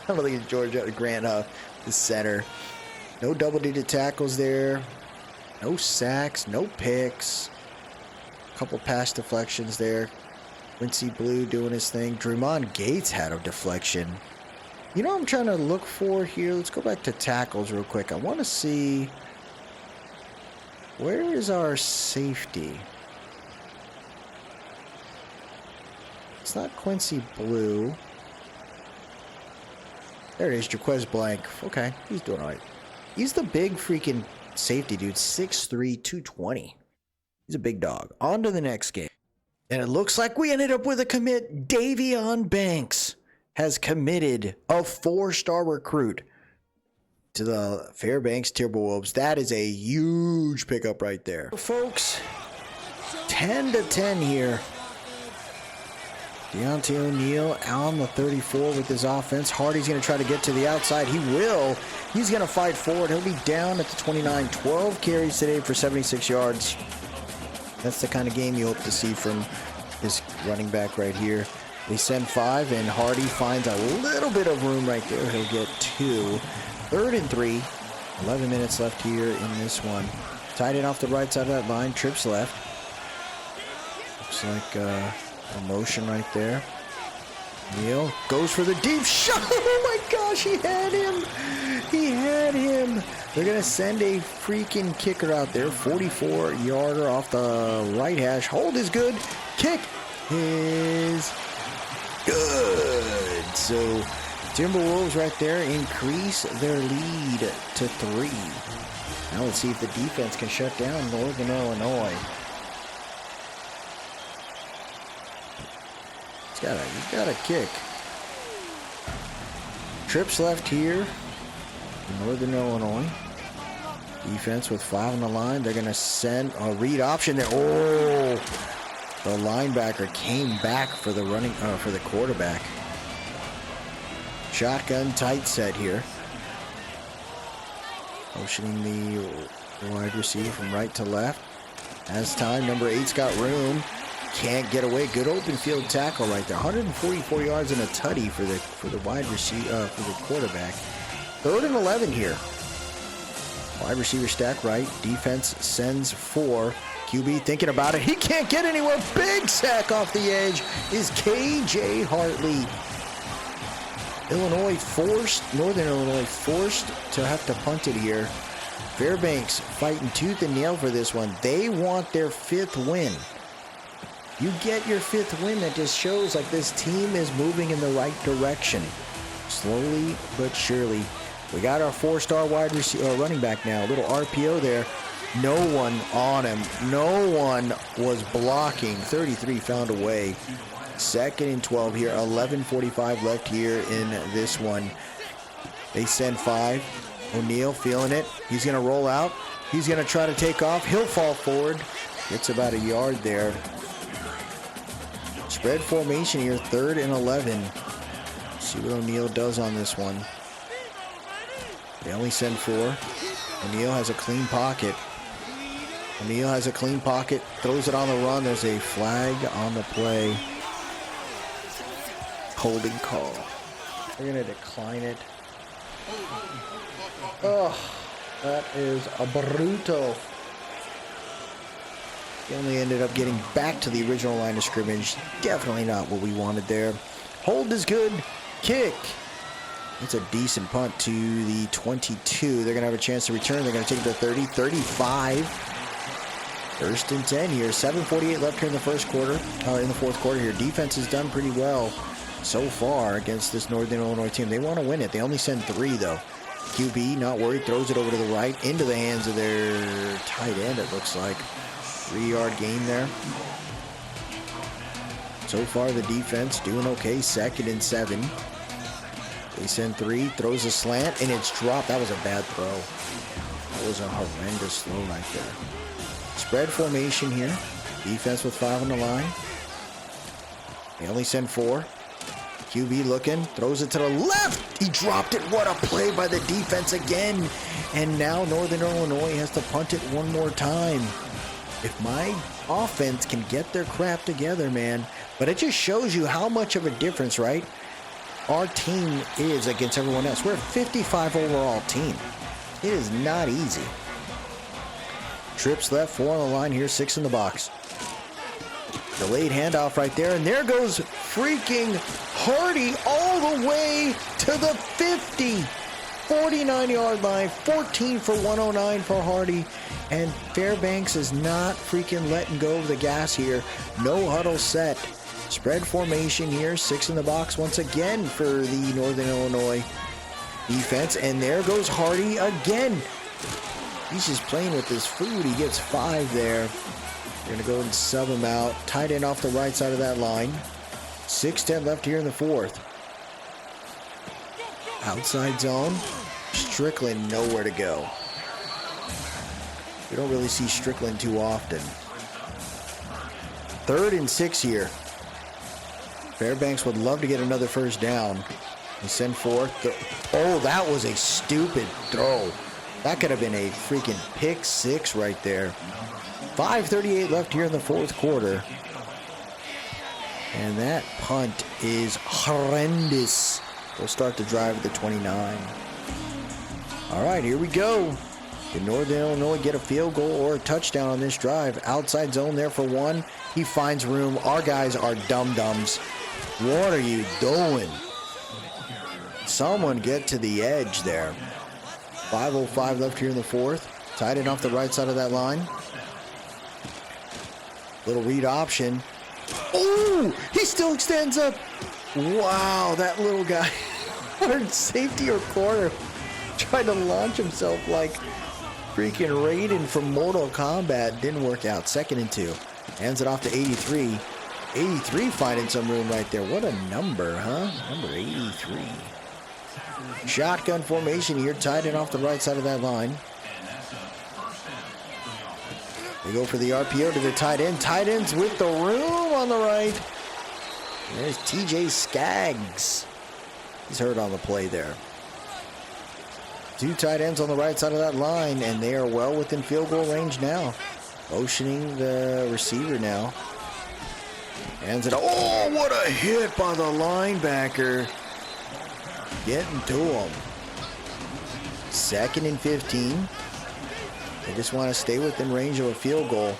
I don't think it's George Huff, Grant Huff, the center. No double-digit tackles there. No sacks, no picks. Couple pass deflections there. Quincy Blue doing his thing. Draymond Gates had a deflection. You know what I'm trying to look for here? Let's go back to tackles real quick. I want to see, where is our safety? It's not Quincy Blue. There it is, Jaquez Blank. Okay, he's doing all right. He's the big freaking safety dude, 6'3", 220. He's a big dog. On to the next game. And it looks like we ended up with a commit. Davion Banks has committed, a 4-star recruit to the Fairbanks Timberwolves. That is a huge pickup right there. Folks, 10-10 here. Deontay O'Neal on the 34 with his offense. Hardy's going to try to get to the outside. He will. He's going to fight forward. He'll be down at the 29. 12 carries today for 76 yards. That's the kind of game you hope to see from this running back right here. They send 5, and Hardy finds a little bit of room right there. He'll get 2. 3rd and 3. 11 minutes left here in this one. Tight end off the right side of that line. Trips left. Looks like a motion right there. Neal goes for the deep shot. Oh my gosh, he had him. He had him. They're going to send a freaking kicker out there. 44-yarder off the right hash. Hold is good. Kick is good. So Timberwolves right there increase their lead to 3. Now let's see if the defense can shut down Northern Illinois. He's got a kick. Trips left here. Northern Illinois. Defense with 5 on the line. They're going to send a read option there. Oh! The linebacker came back for the for the quarterback. Shotgun tight set here. Motioning the wide receiver from right to left. Has time. Number 8's got room. Can't get away. Good open field tackle right there. 144 yards and a tutty for the wide receiver for the quarterback. 3rd and 11 here. Wide receiver stack right. Defense sends 4. QB thinking about it. He can't get anywhere. Big sack off the edge is KJ Hartley. Northern Illinois forced to have to punt it here. Fairbanks fighting tooth and nail for this one. They want their 5th win. You get your 5th win, that just shows like this team is moving in the right direction. Slowly but surely. We got our 4-star wide receiver running back now. A little RPO there. No one on him. No one was blocking. 33 found a way. 2nd and 12 here. 11:45 left here in this one. They send 5. O'Neal feeling it. He's going to roll out. He's going to try to take off. He'll fall forward. Gets about a yard there. Spread formation here. 3rd and 11. See what O'Neal does on this one. They only send 4. O'Neal has a clean pocket. Throws it on the run. There's a flag on the play. Holding call. They're going to decline it. Oh, that is a brutal. He only ended up getting back to the original line of scrimmage. Definitely not what we wanted there. Hold is good. Kick. It's a decent punt to the 22. They're going to have a chance to return. They're going to take it to 30, 35. 1st and 10 here. 7:48 left here in the fourth quarter here. Defense has done pretty well so far against this Northern Illinois team. They want to win it. They only send 3 though. QB not worried. Throws it over to the right into the hands of their tight end. It looks like 3-yard gain there. So far the defense doing okay. 2nd and 7. They send 3, throws a slant, and it's dropped. That was a bad throw. That was a horrendous throw right there. Spread formation here. Defense with 5 on the line. They only send 4. QB looking, throws it to the left. He dropped it. What a play by the defense again. And now Northern Illinois has to punt it one more time. If my offense can get their crap together, man. But it just shows you how much of a difference, right? Our team is against everyone else. We're a 55 overall team. It is not easy. Trips left, 4 on the line here, 6 in the box. Delayed handoff right there, and there goes freaking Hardy all the way to the 50. 49-yard line, 14 for 109 for Hardy. And Fairbanks is not freaking letting go of the gas here. No huddle set. Spread formation here, 6 in the box once again for the Northern Illinois defense. And there goes Hardy again. He's just playing with his food. He gets 5 there. They're going to go and sub him out. Tight end off the right side of that line. 6:10 left here in the fourth. Outside zone. Strickland nowhere to go. We don't really see Strickland too often. 3rd and 6 here. Fairbanks would love to get another first down. They send forth. Oh, that was a stupid throw. That could have been a freaking pick 6 right there. 5:38 left here in the 4th quarter. And that punt is horrendous. We'll start the drive at the 29. All right, here we go. Did Northern Illinois get a field goal or a touchdown on this drive? Outside zone there for 1. He finds room. Our guys are dum-dums. What are you doing? Someone get to the edge there. 5:05 left here in the 4th. Tight end off the right side of that line. Little read option. Oh, he still extends up. Wow, that little guy, or safety or corner, tried to launch himself like freaking Raiden from Mortal Kombat. Didn't work out. 2nd and 2. Hands it off to 83. 83 finding some room right there. What a number, huh? Number 83. Shotgun formation here. Tight end off the right side of that line. They go for the RPO to the tight end. Tight ends with the room on the right. There's TJ Skaggs. He's hurt on the play there. 2 tight ends on the right side of that line, and they are well within field goal range now. Motioning the receiver now. Hands it. Oh, what a hit by the linebacker. Getting to him. 2nd and 15. They just want to stay within range of a field goal.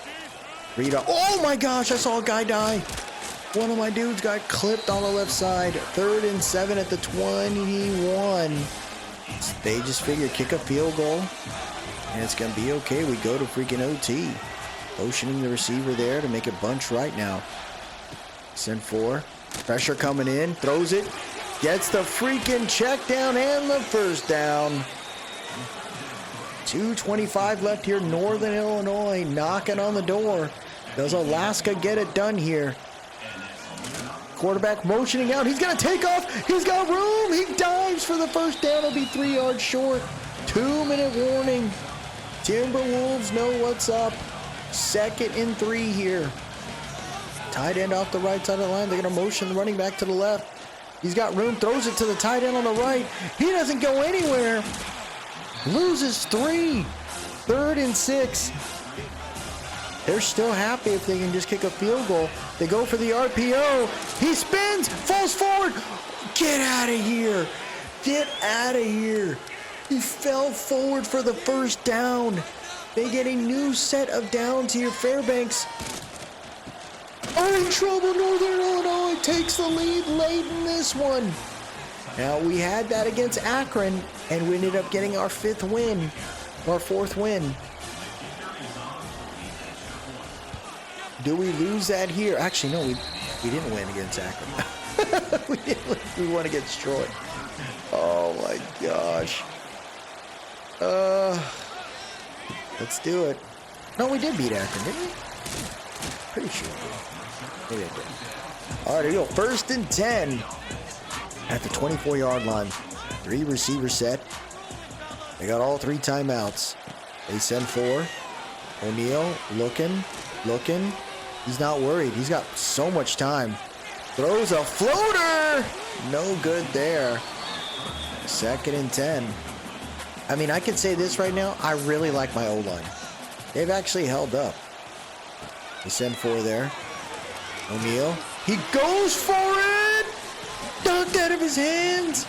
Read up. Oh my gosh, I saw a guy die. One of my dudes got clipped on the left side. 3rd and 7 at the 21. They just figure kick a field goal, and it's going to be okay. We go to freaking OT. Motioning the receiver there to make it bunch right now. Send 4. Pressure coming in. Throws it. Gets the freaking check down and the first down. 2:25 left here. Northern Illinois knocking on the door. Does Alaska get it done here? Quarterback motioning out. He's going to take off. He's got room. He dives for the first down. It'll be 3 yards short. 2-minute warning. Timberwolves know what's up. 2nd and 3 here. Tight end off the right side of the line. They're going to motion the running back to the left. He's got room. Throws it to the tight end on the right. He doesn't go anywhere. Loses 3. 3rd and 6. They're still happy if they can just kick a field goal. They go for the RPO. He spins, falls forward. Get out of here. Get out of here. He fell forward for the first down. They get a new set of downs here. Fairbanks are in trouble. Northern Illinois takes the lead late in this one. Now, we had that against Akron, and we ended up getting our 5th win, our 4th win. Do we lose that here? Actually, no, we didn't win against Akron. we won against Troy. Oh, my gosh. Let's do it. No, we did beat Akron, didn't we? Pretty sure we did. Maybe I did. All right, here we go. 1st and 10 at the 24-yard line. 3 receiver set. They got all 3 timeouts. They send 4. O'Neal looking. He's not worried. He's got so much time. Throws a floater. No good there. 2nd and 10. I mean, I can say this right now. I really like my O-line. They've actually held up. They send 4 there. O'Neal. He goes for it. Dunked out of his hands.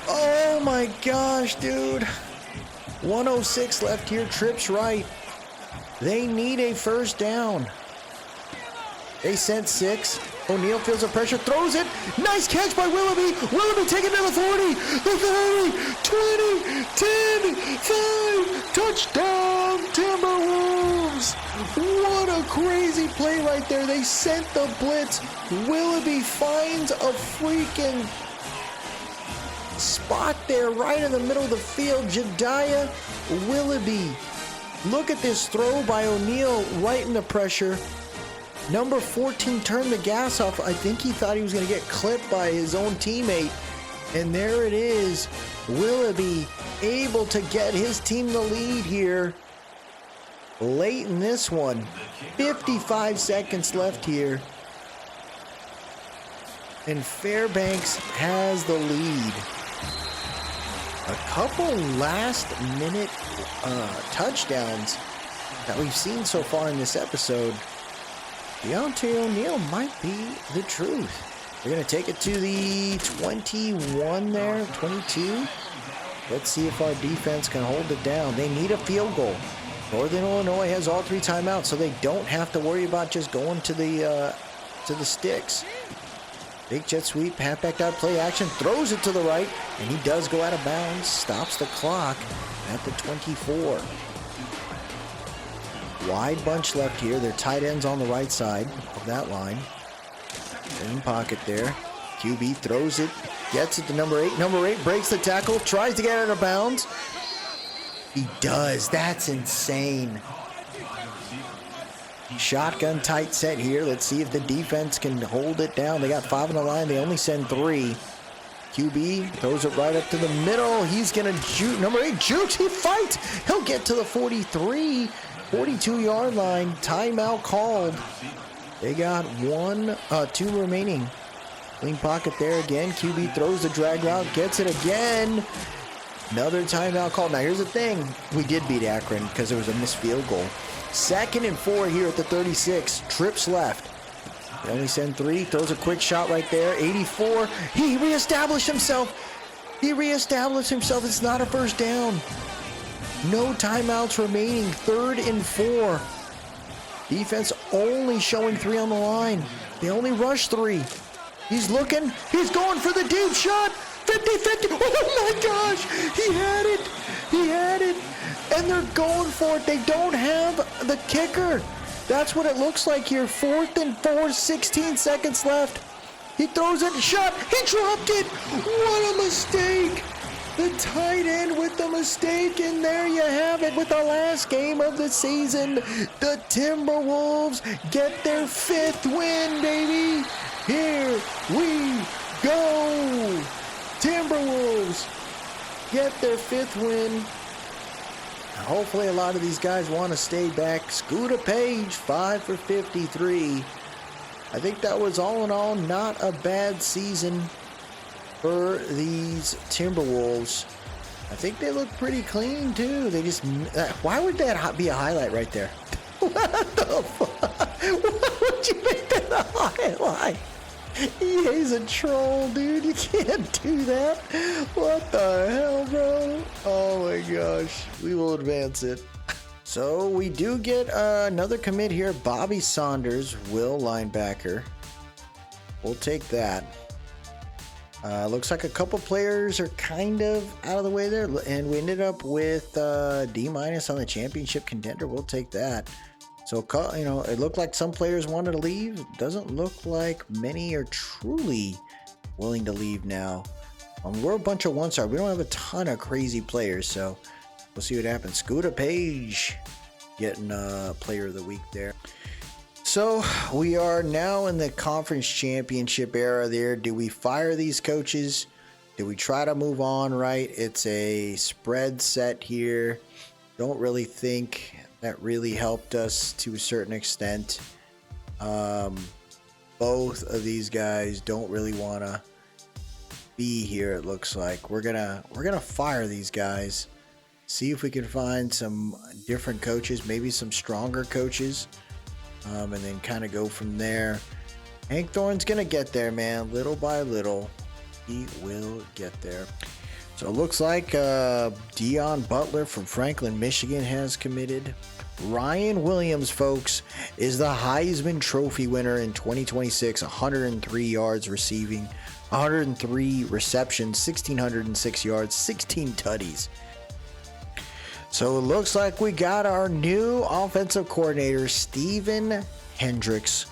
Oh my gosh, dude. 1:06 left here. Trips right. They need a first down. They sent 6. O'Neal feels the pressure, throws it. Nice catch by Willoughby. Willoughby taking to the 40, the 30, 20, 10, 5. Touchdown, Timberwolves. What a crazy play right there. They sent the blitz. Willoughby finds a freaking spot there right in the middle of the field. Jediah Willoughby. Look at this throw by O'Neal right in the pressure. Number 14 turned the gas off. I think he thought he was going to get clipped by his own teammate. And there it is. Willoughby able to get his team the lead here. late in this one. 55 seconds left here. And Fairbanks has the lead. A couple last-minute touchdowns that we've seen so far in this episode. Deontay O'Neal might be the truth. We're going to take it to the 21 there, 22. Let's see if our defense can hold it down. They need a field goal. Northern Illinois has all 3 timeouts, so they don't have to worry about just going to the sticks. Big jet sweep, halfback out, play action, throws it to the right, and he does go out of bounds, stops the clock at the 24. Wide bunch left here. Their tight ends on the right side of that line. In pocket there. QB throws it, gets it to number 8. Number 8 breaks the tackle, tries to get out of bounds. He does. That's insane. Shotgun tight set here. Let's see if the defense can hold it down. They got 5 on the line. They only send 3. QB throws it right up to the middle. He's going to juke. Number 8 jukes. He fights. He'll get to the 43, 42-yard line. Timeout called. They got 2 remaining. Clean pocket there again. QB throws the drag route. Gets it again. Another timeout called. Now, here's the thing. We did beat Akron because there was a missed field goal. 2nd and 4 here at the 36. Trips left. They only send 3. Throws a quick shot right there. 84. He reestablished himself. It's not a first down. No timeouts remaining. 3rd and 4. Defense only showing 3 on the line. They only rush 3. He's looking. He's going for the deep shot. 50-50. Oh my gosh. He had it. And they're going for it. They don't have the kicker. That's what it looks like here. 4th and 4, 16 seconds left. He throws it, shot. He dropped it. What a mistake. The tight end with the mistake. And there you have it with the last game of the season. The Timberwolves get their 5th win, baby. Here we go. Timberwolves get their 5th win. Hopefully a lot of these guys want to stay back. Scooter Page, 5 for 53. I think that was all in all not a bad season for these Timberwolves. I think they look pretty clean too. They just, why would that be a highlight right there? What the fuck? Why would you make that a highlight? EA's a troll, dude. You can't do that. What the hell, bro? Oh my gosh. We will advance it. So we do get another commit here. Bobby Saunders, will linebacker. We'll take that. Looks like a couple players are kind of out of the way there. And we ended up with D- on the championship contender. We'll take that. So, you know, it looked like some players wanted to leave. Doesn't look like many are truly willing to leave now. We're a bunch of 1-star. We don't have a ton of crazy players, so we'll see what happens. Scooter Page getting player of the week there. So we are now in the conference championship era there. Do we fire these coaches? Do we try to move on, right? It's a spread set here. Don't really think that really helped us to a certain extent. Both of these guys don't really want to be here. It looks like we're gonna fire these guys. See if we can find some different coaches, maybe some stronger coaches, and then kind of go from there. Hank Thorne's gonna get there, man. Little by little, he will get there. So it looks like Dion Butler from Franklin, Michigan has committed. Ryan Williams, folks, is the Heisman Trophy winner in 2026. 103 yards receiving, 103 receptions, 1,606 yards, 16 tutties. So it looks like we got our new offensive coordinator, Steven Hendricks.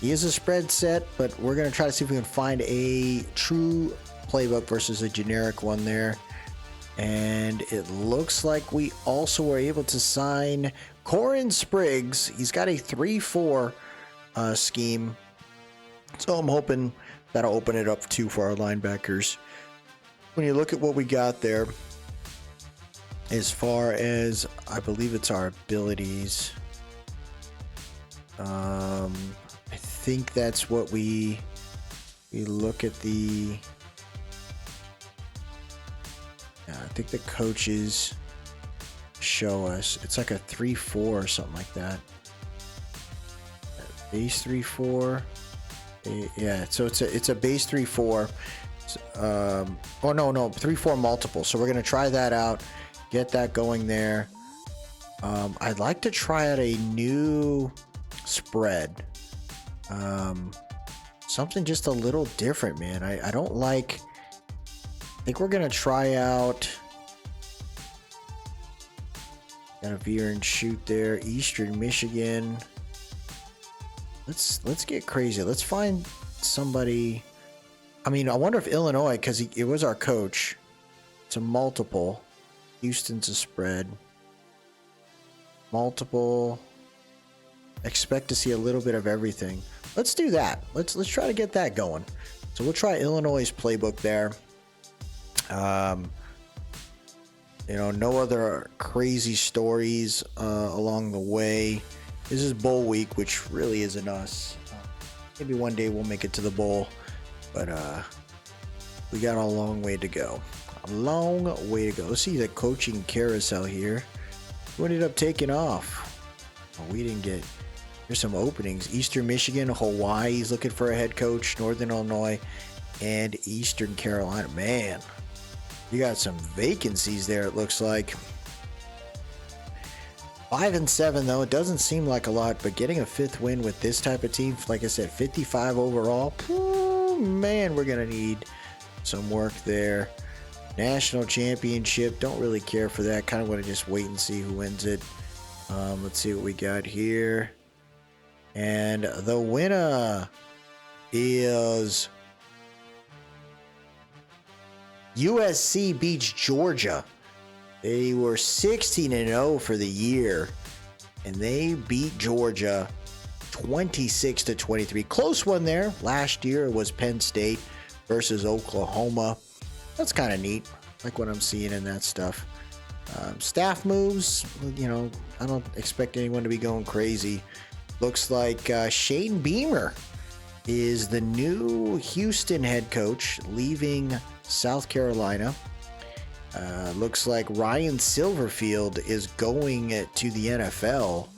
He is a spread set, but we're going to try to see if we can find a true playbook versus a generic one there. And it looks like we also were able to sign Corin Spriggs. He's got a 3-4 scheme. So I'm hoping that'll open it up too for our linebackers. When you look at what we got there, as far as I believe it's our abilities. I think that's what we look at the. I think the coaches show us. It's like a 3-4 or something like that. Base 3-4. Yeah, so it's a base 3-4. Oh no, 3-4 multiple. So we're gonna try that out. Get that going there. I'd like to try out a new spread. Something just a little different, man. I don't like. I think we're gonna try out. Got a veer and shoot there. Eastern Michigan. Let's get crazy. Let's find somebody. I mean, I wonder if Illinois, because it was our coach. It's a multiple. Houston's a spread. Multiple. Expect to see a little bit of everything. Let's do that. Let's try to get that going. So we'll try Illinois' playbook there. No other crazy stories along the way. This is bowl week, which really isn't us. Maybe one day we'll make it to the bowl, but we got a long way to go. A long way to go. Let's see the coaching carousel here. Who ended up taking off? Oh, we didn't get. There's some openings. Eastern Michigan, Hawaii's looking for a head coach. Northern Illinois, and Eastern Carolina. Man, you got some vacancies there, it looks like. 5-7 though, it doesn't seem like a lot, but getting a 5th win with this type of team, like I said, 55 overall. Man, we're gonna need some work there. National championship, don't really care for that. Kind of want to just wait and see who wins it. Let's see what we got here. And the winner is USC beats Georgia. They were 16-0 for the year, and they beat Georgia 26-23. Close one there. Last year it was Penn State versus Oklahoma. That's kind of neat. Like what I'm seeing in that stuff. Staff moves, I don't expect anyone to be going crazy. Looks like Shane Beamer is the new Houston head coach, leaving South Carolina. Looks like Ryan Silverfield is going to the NFL.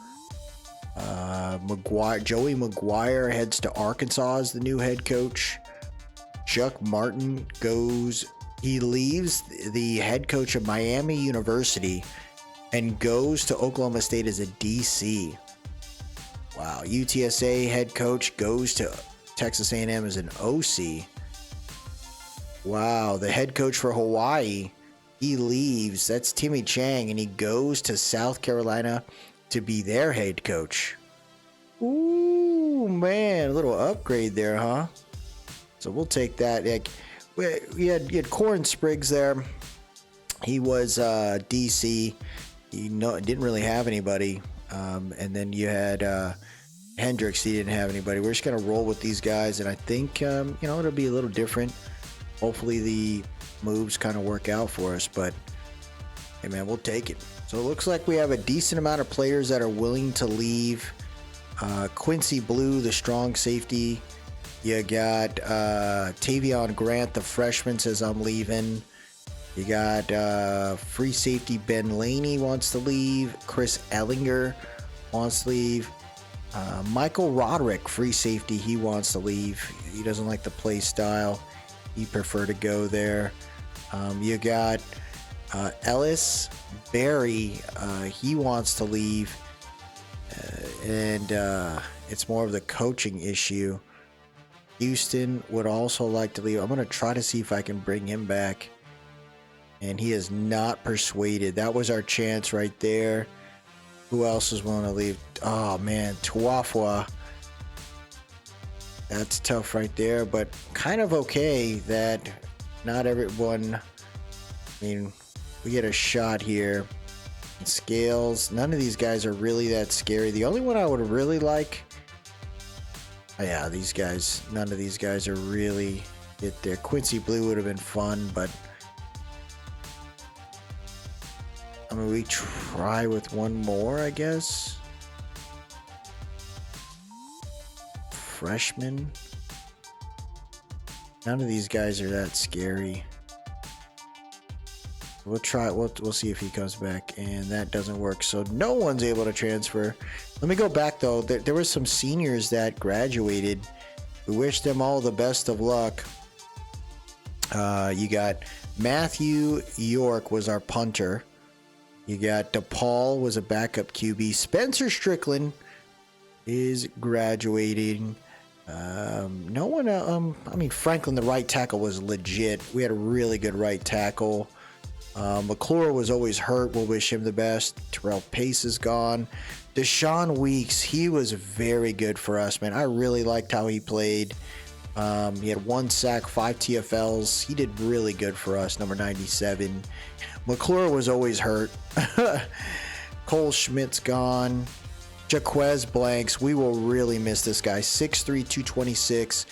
Joey McGuire heads to Arkansas as the new head coach. Chuck Martin he leaves the head coach of Miami University and goes to Oklahoma State as a DC. Wow, UTSA head coach goes to Texas A&M as an OC. Wow, the head coach for Hawaii, he leaves. That's Timmy Chang, and he goes to South Carolina to be their head coach. Ooh, man, a little upgrade there, huh? So we'll take that. You had Corin Spriggs there. He was DC. He didn't really have anybody. And then you had Hendricks. He didn't have anybody. We're just going to roll with these guys, and I think it'll be a little different. Hopefully the moves kind of work out for us, but hey man, we'll take it. So it looks like we have a decent amount of players that are willing to leave. Quincy Blue, the strong safety. You got Tavion Grant, the freshman, says I'm leaving. You got free safety Ben Laney wants to leave. Chris Ellinger wants to leave. Michael Roderick, free safety, he wants to leave. He doesn't like the play style. He prefer to go there. You got Ellis Berry. He wants to leave. And it's more of the coaching issue. Houston would also like to leave. I'm going to try to see if I can bring him back. And he is not persuaded. That was our chance right there. Who else is willing to leave? Oh, man. Tuafua. That's tough right there. But kind of okay that not everyone... I mean, we get a shot here. Scales. None of these guys are really that scary. The only one I would really like... Oh, yeah, these guys. None of these guys are really it there. Quincy Blue would have been fun, but... we try with one more, I guess. Freshman. None of these guys are that scary. We'll try. We'll see if he comes back, and that doesn't work. So no one's able to transfer. Let me go back though. There were some seniors that graduated. We wish them all the best of luck. You got Matthew York was our punter. You got DePaul was a backup QB. Spencer Strickland is graduating. No one. I mean, Franklin, the right tackle, was legit. We had a really good right tackle. McClure was always hurt. We'll wish him the best. Terrell Pace is gone. Deshaun Weeks, he was very good for us, man. I really liked how he played. He had 1 sack, 5 TFLs. He did really good for us, number 97. McClure was always hurt. Cole Schmidt's gone. Jaquez Blanks, we will really miss this guy. 6'3", 226.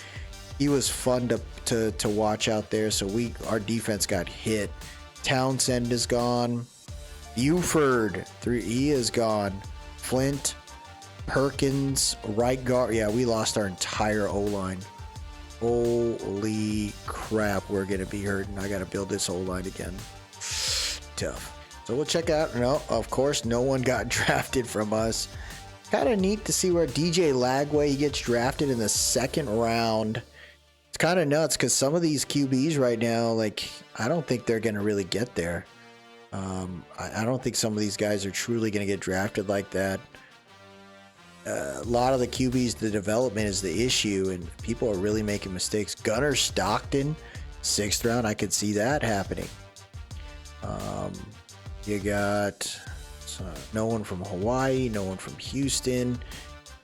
He was fun to watch out there, so our defense got hit. Townsend is gone. Buford, he is gone. Flint, Perkins, right guard. Yeah, we lost our entire O-line. Holy crap, we're going to be hurting. I got to build this O-line again. Tough. So we'll check out. No, of course, no one got drafted from us. Kind of neat to see where DJ Lagway, he gets drafted in the 2nd round. It's kind of nuts because some of these QBs right now, like, I don't think they're going to really get there. I don't think some of these guys are truly going to get drafted like that. A lot of the QBs, the development is the issue, and people are really making mistakes. Gunnar Stockton, 6th round, I could see that happening. You got no one from Hawaii, no one from Houston.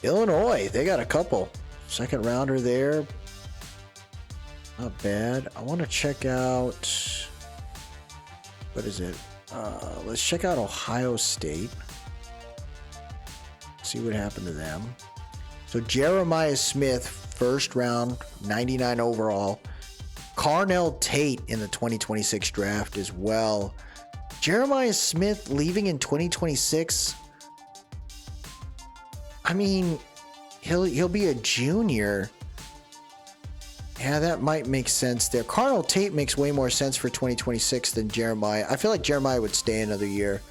Illinois, they got a couple. 2nd rounder there. Not bad. I want to check out, what is it? Let's check out Ohio State. See what happened to them. So Jeremiah Smith, 1st round, 99 overall. Carnell Tate in the 2026 draft as well. Jeremiah Smith leaving in 2026. I mean, he'll be a junior. Yeah, that might make sense there. Carnell Tate makes way more sense for 2026 than Jeremiah. I feel like Jeremiah would stay another year.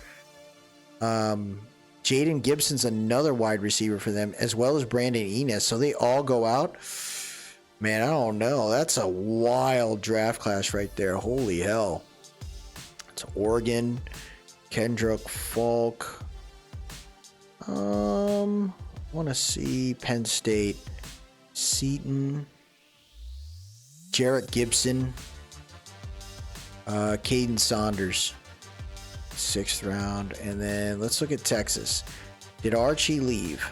Jaden Gibson's another wide receiver for them, as well as Brandon Enos. So they all go out. Man, I don't know. That's a wild draft class right there. Holy hell. It's Oregon. Kendrick Falk. Want to see Penn State. Seton. Jarrett Gibson. Caden Saunders. 6th round. And then let's look at Texas. Did Archie leave?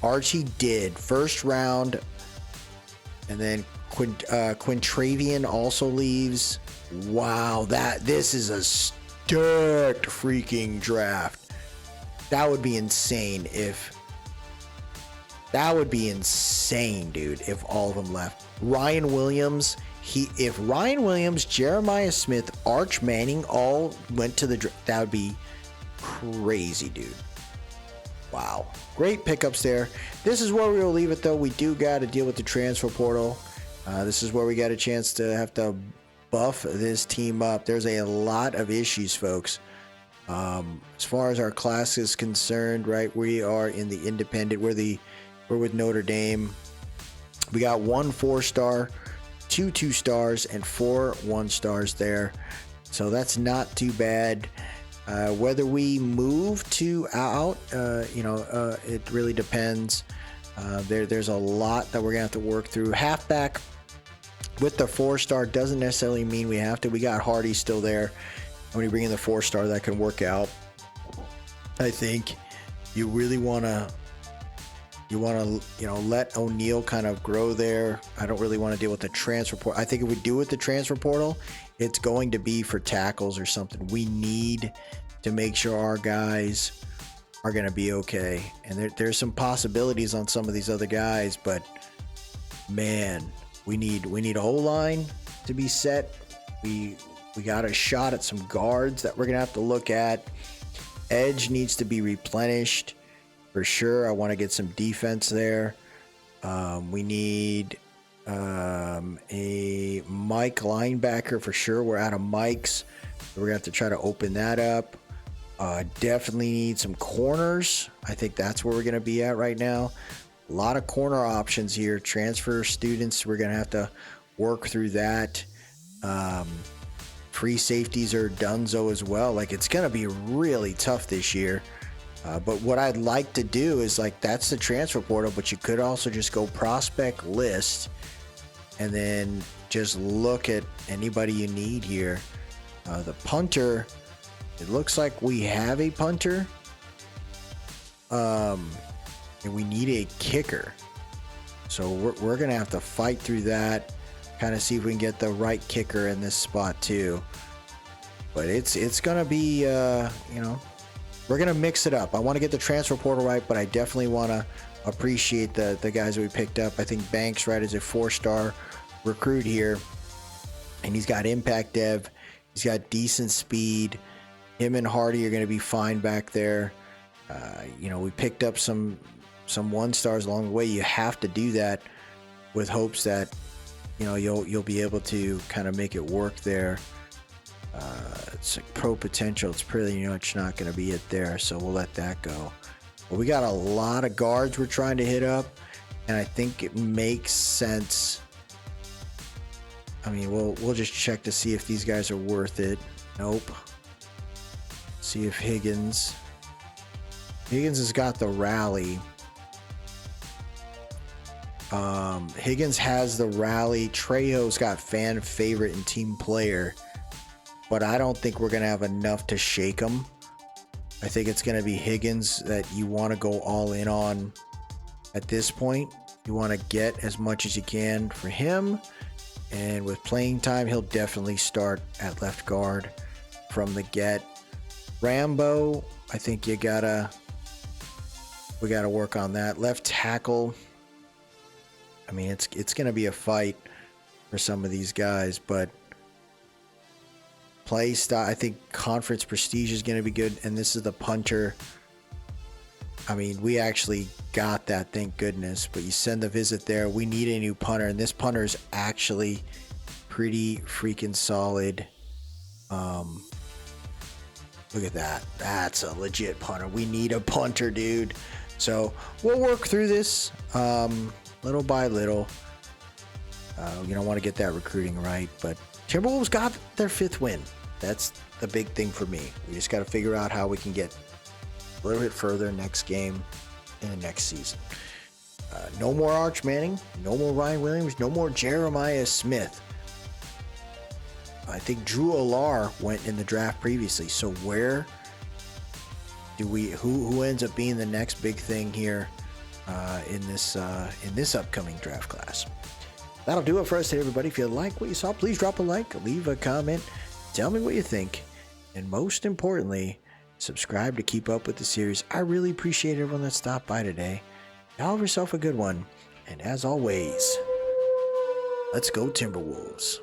Archie did. 1st round. And then Quintravian also leaves. Wow, this is a stacked freaking draft. That would be insane dude, if all of them left. Ryan Williams, if Ryan Williams, Jeremiah Smith, Arch Manning all went to the draft, that would be crazy, dude. Wow. Great pickups there. This is where we will leave it, though. We do got to deal with the transfer portal. This is where we got a chance to have to buff this team up. There's a lot of issues, folks. As far as our class is concerned, right, we are in the independent. We're with Notre Dame. We got 1 4-star, 2 2-stars, and 4 1-stars there. So that's not too bad. Whether we move to out, it really depends. There's a lot that we're gonna have to work through. Halfback with the 4-star doesn't necessarily mean we have to. We got Hardy still there. When you bring in the 4-star, that can work out. I think you really wanna let O'Neal kind of grow there. I don't really want to deal with the transfer portal. I think if we do with the transfer portal, it's going to be for tackles or something. We need to make sure our guys are going to be okay. And there's some possibilities on some of these other guys, but man, we need O-line to be set. We We got a shot at some guards that we're going to have to look at. Edge needs to be replenished for sure. I want to get some defense there. We need a Mike linebacker for sure. We're out of Mikes. We're going to have to try to open that up. Definitely need some corners. I think that's where we're going to be at right now. A lot of corner options here. Transfer students, we're going to have to work through that. Free safeties are donezo as well. Like, it's going to be really tough this year. But what I'd like to do is, like, that's the transfer portal, but you could also just go prospect list and then just look at anybody you need here. The punter, it looks like we have a punter. And we need a kicker. So we're going to have to fight through that. Kind of see if we can get the right kicker in this spot too. But it's going to be, you know, we're going to mix it up. I want to get the transfer portal right, but I definitely want to appreciate the guys that we picked up. I think Banks, right, is a 4-star recruit here. And he's got impact dev. He's got decent speed. Him and Hardy are going to be fine back there. You know, we picked up some 1-stars along the way. You have to do that with hopes that, you know, you'll be able to kind of make it work there. It's like pro potential. It's pretty much not going to be it there, so we'll let that go. But we got a lot of guards we're trying to hit up, and I think it makes sense. I mean, we'll just check to see if these guys are worth it. Nope. See if Higgins has got the rally. Higgins has the rally. Trejo's got fan favorite and team player, but I don't think we're going to have enough to shake him. I think it's going to be Higgins that you want to go all in on at this point. You want to get as much as you can for him, and with playing time, he'll definitely start at left guard from the get. Rambo, I think we gotta work on that. Left tackle, I mean, it's going to be a fight for some of these guys, but play style, I think conference prestige is going to be good, and this is the punter. I mean, we actually got that, thank goodness, but you send the visit there. We need a new punter, and this punter is actually pretty freaking solid. Look at that. That's a legit punter. We need a punter, dude. So we'll work through this little by little. You don't want to get that recruiting right, but Timberwolves got their 5th win. That's the big thing for me. We just got to figure out how we can get a little bit further next game in the next season. No more Arch Manning, no more Ryan Williams, no more Jeremiah Smith. I think Drew Alar went in the draft previously. So where do who ends up being the next big thing here in this upcoming draft class? That'll do it for us today, everybody. If you like what you saw, please drop a like, leave a comment, tell me what you think, and most importantly, subscribe to keep up with the series. I really appreciate everyone that stopped by today. Y'all have yourself a good one, and as always, let's go Timberwolves.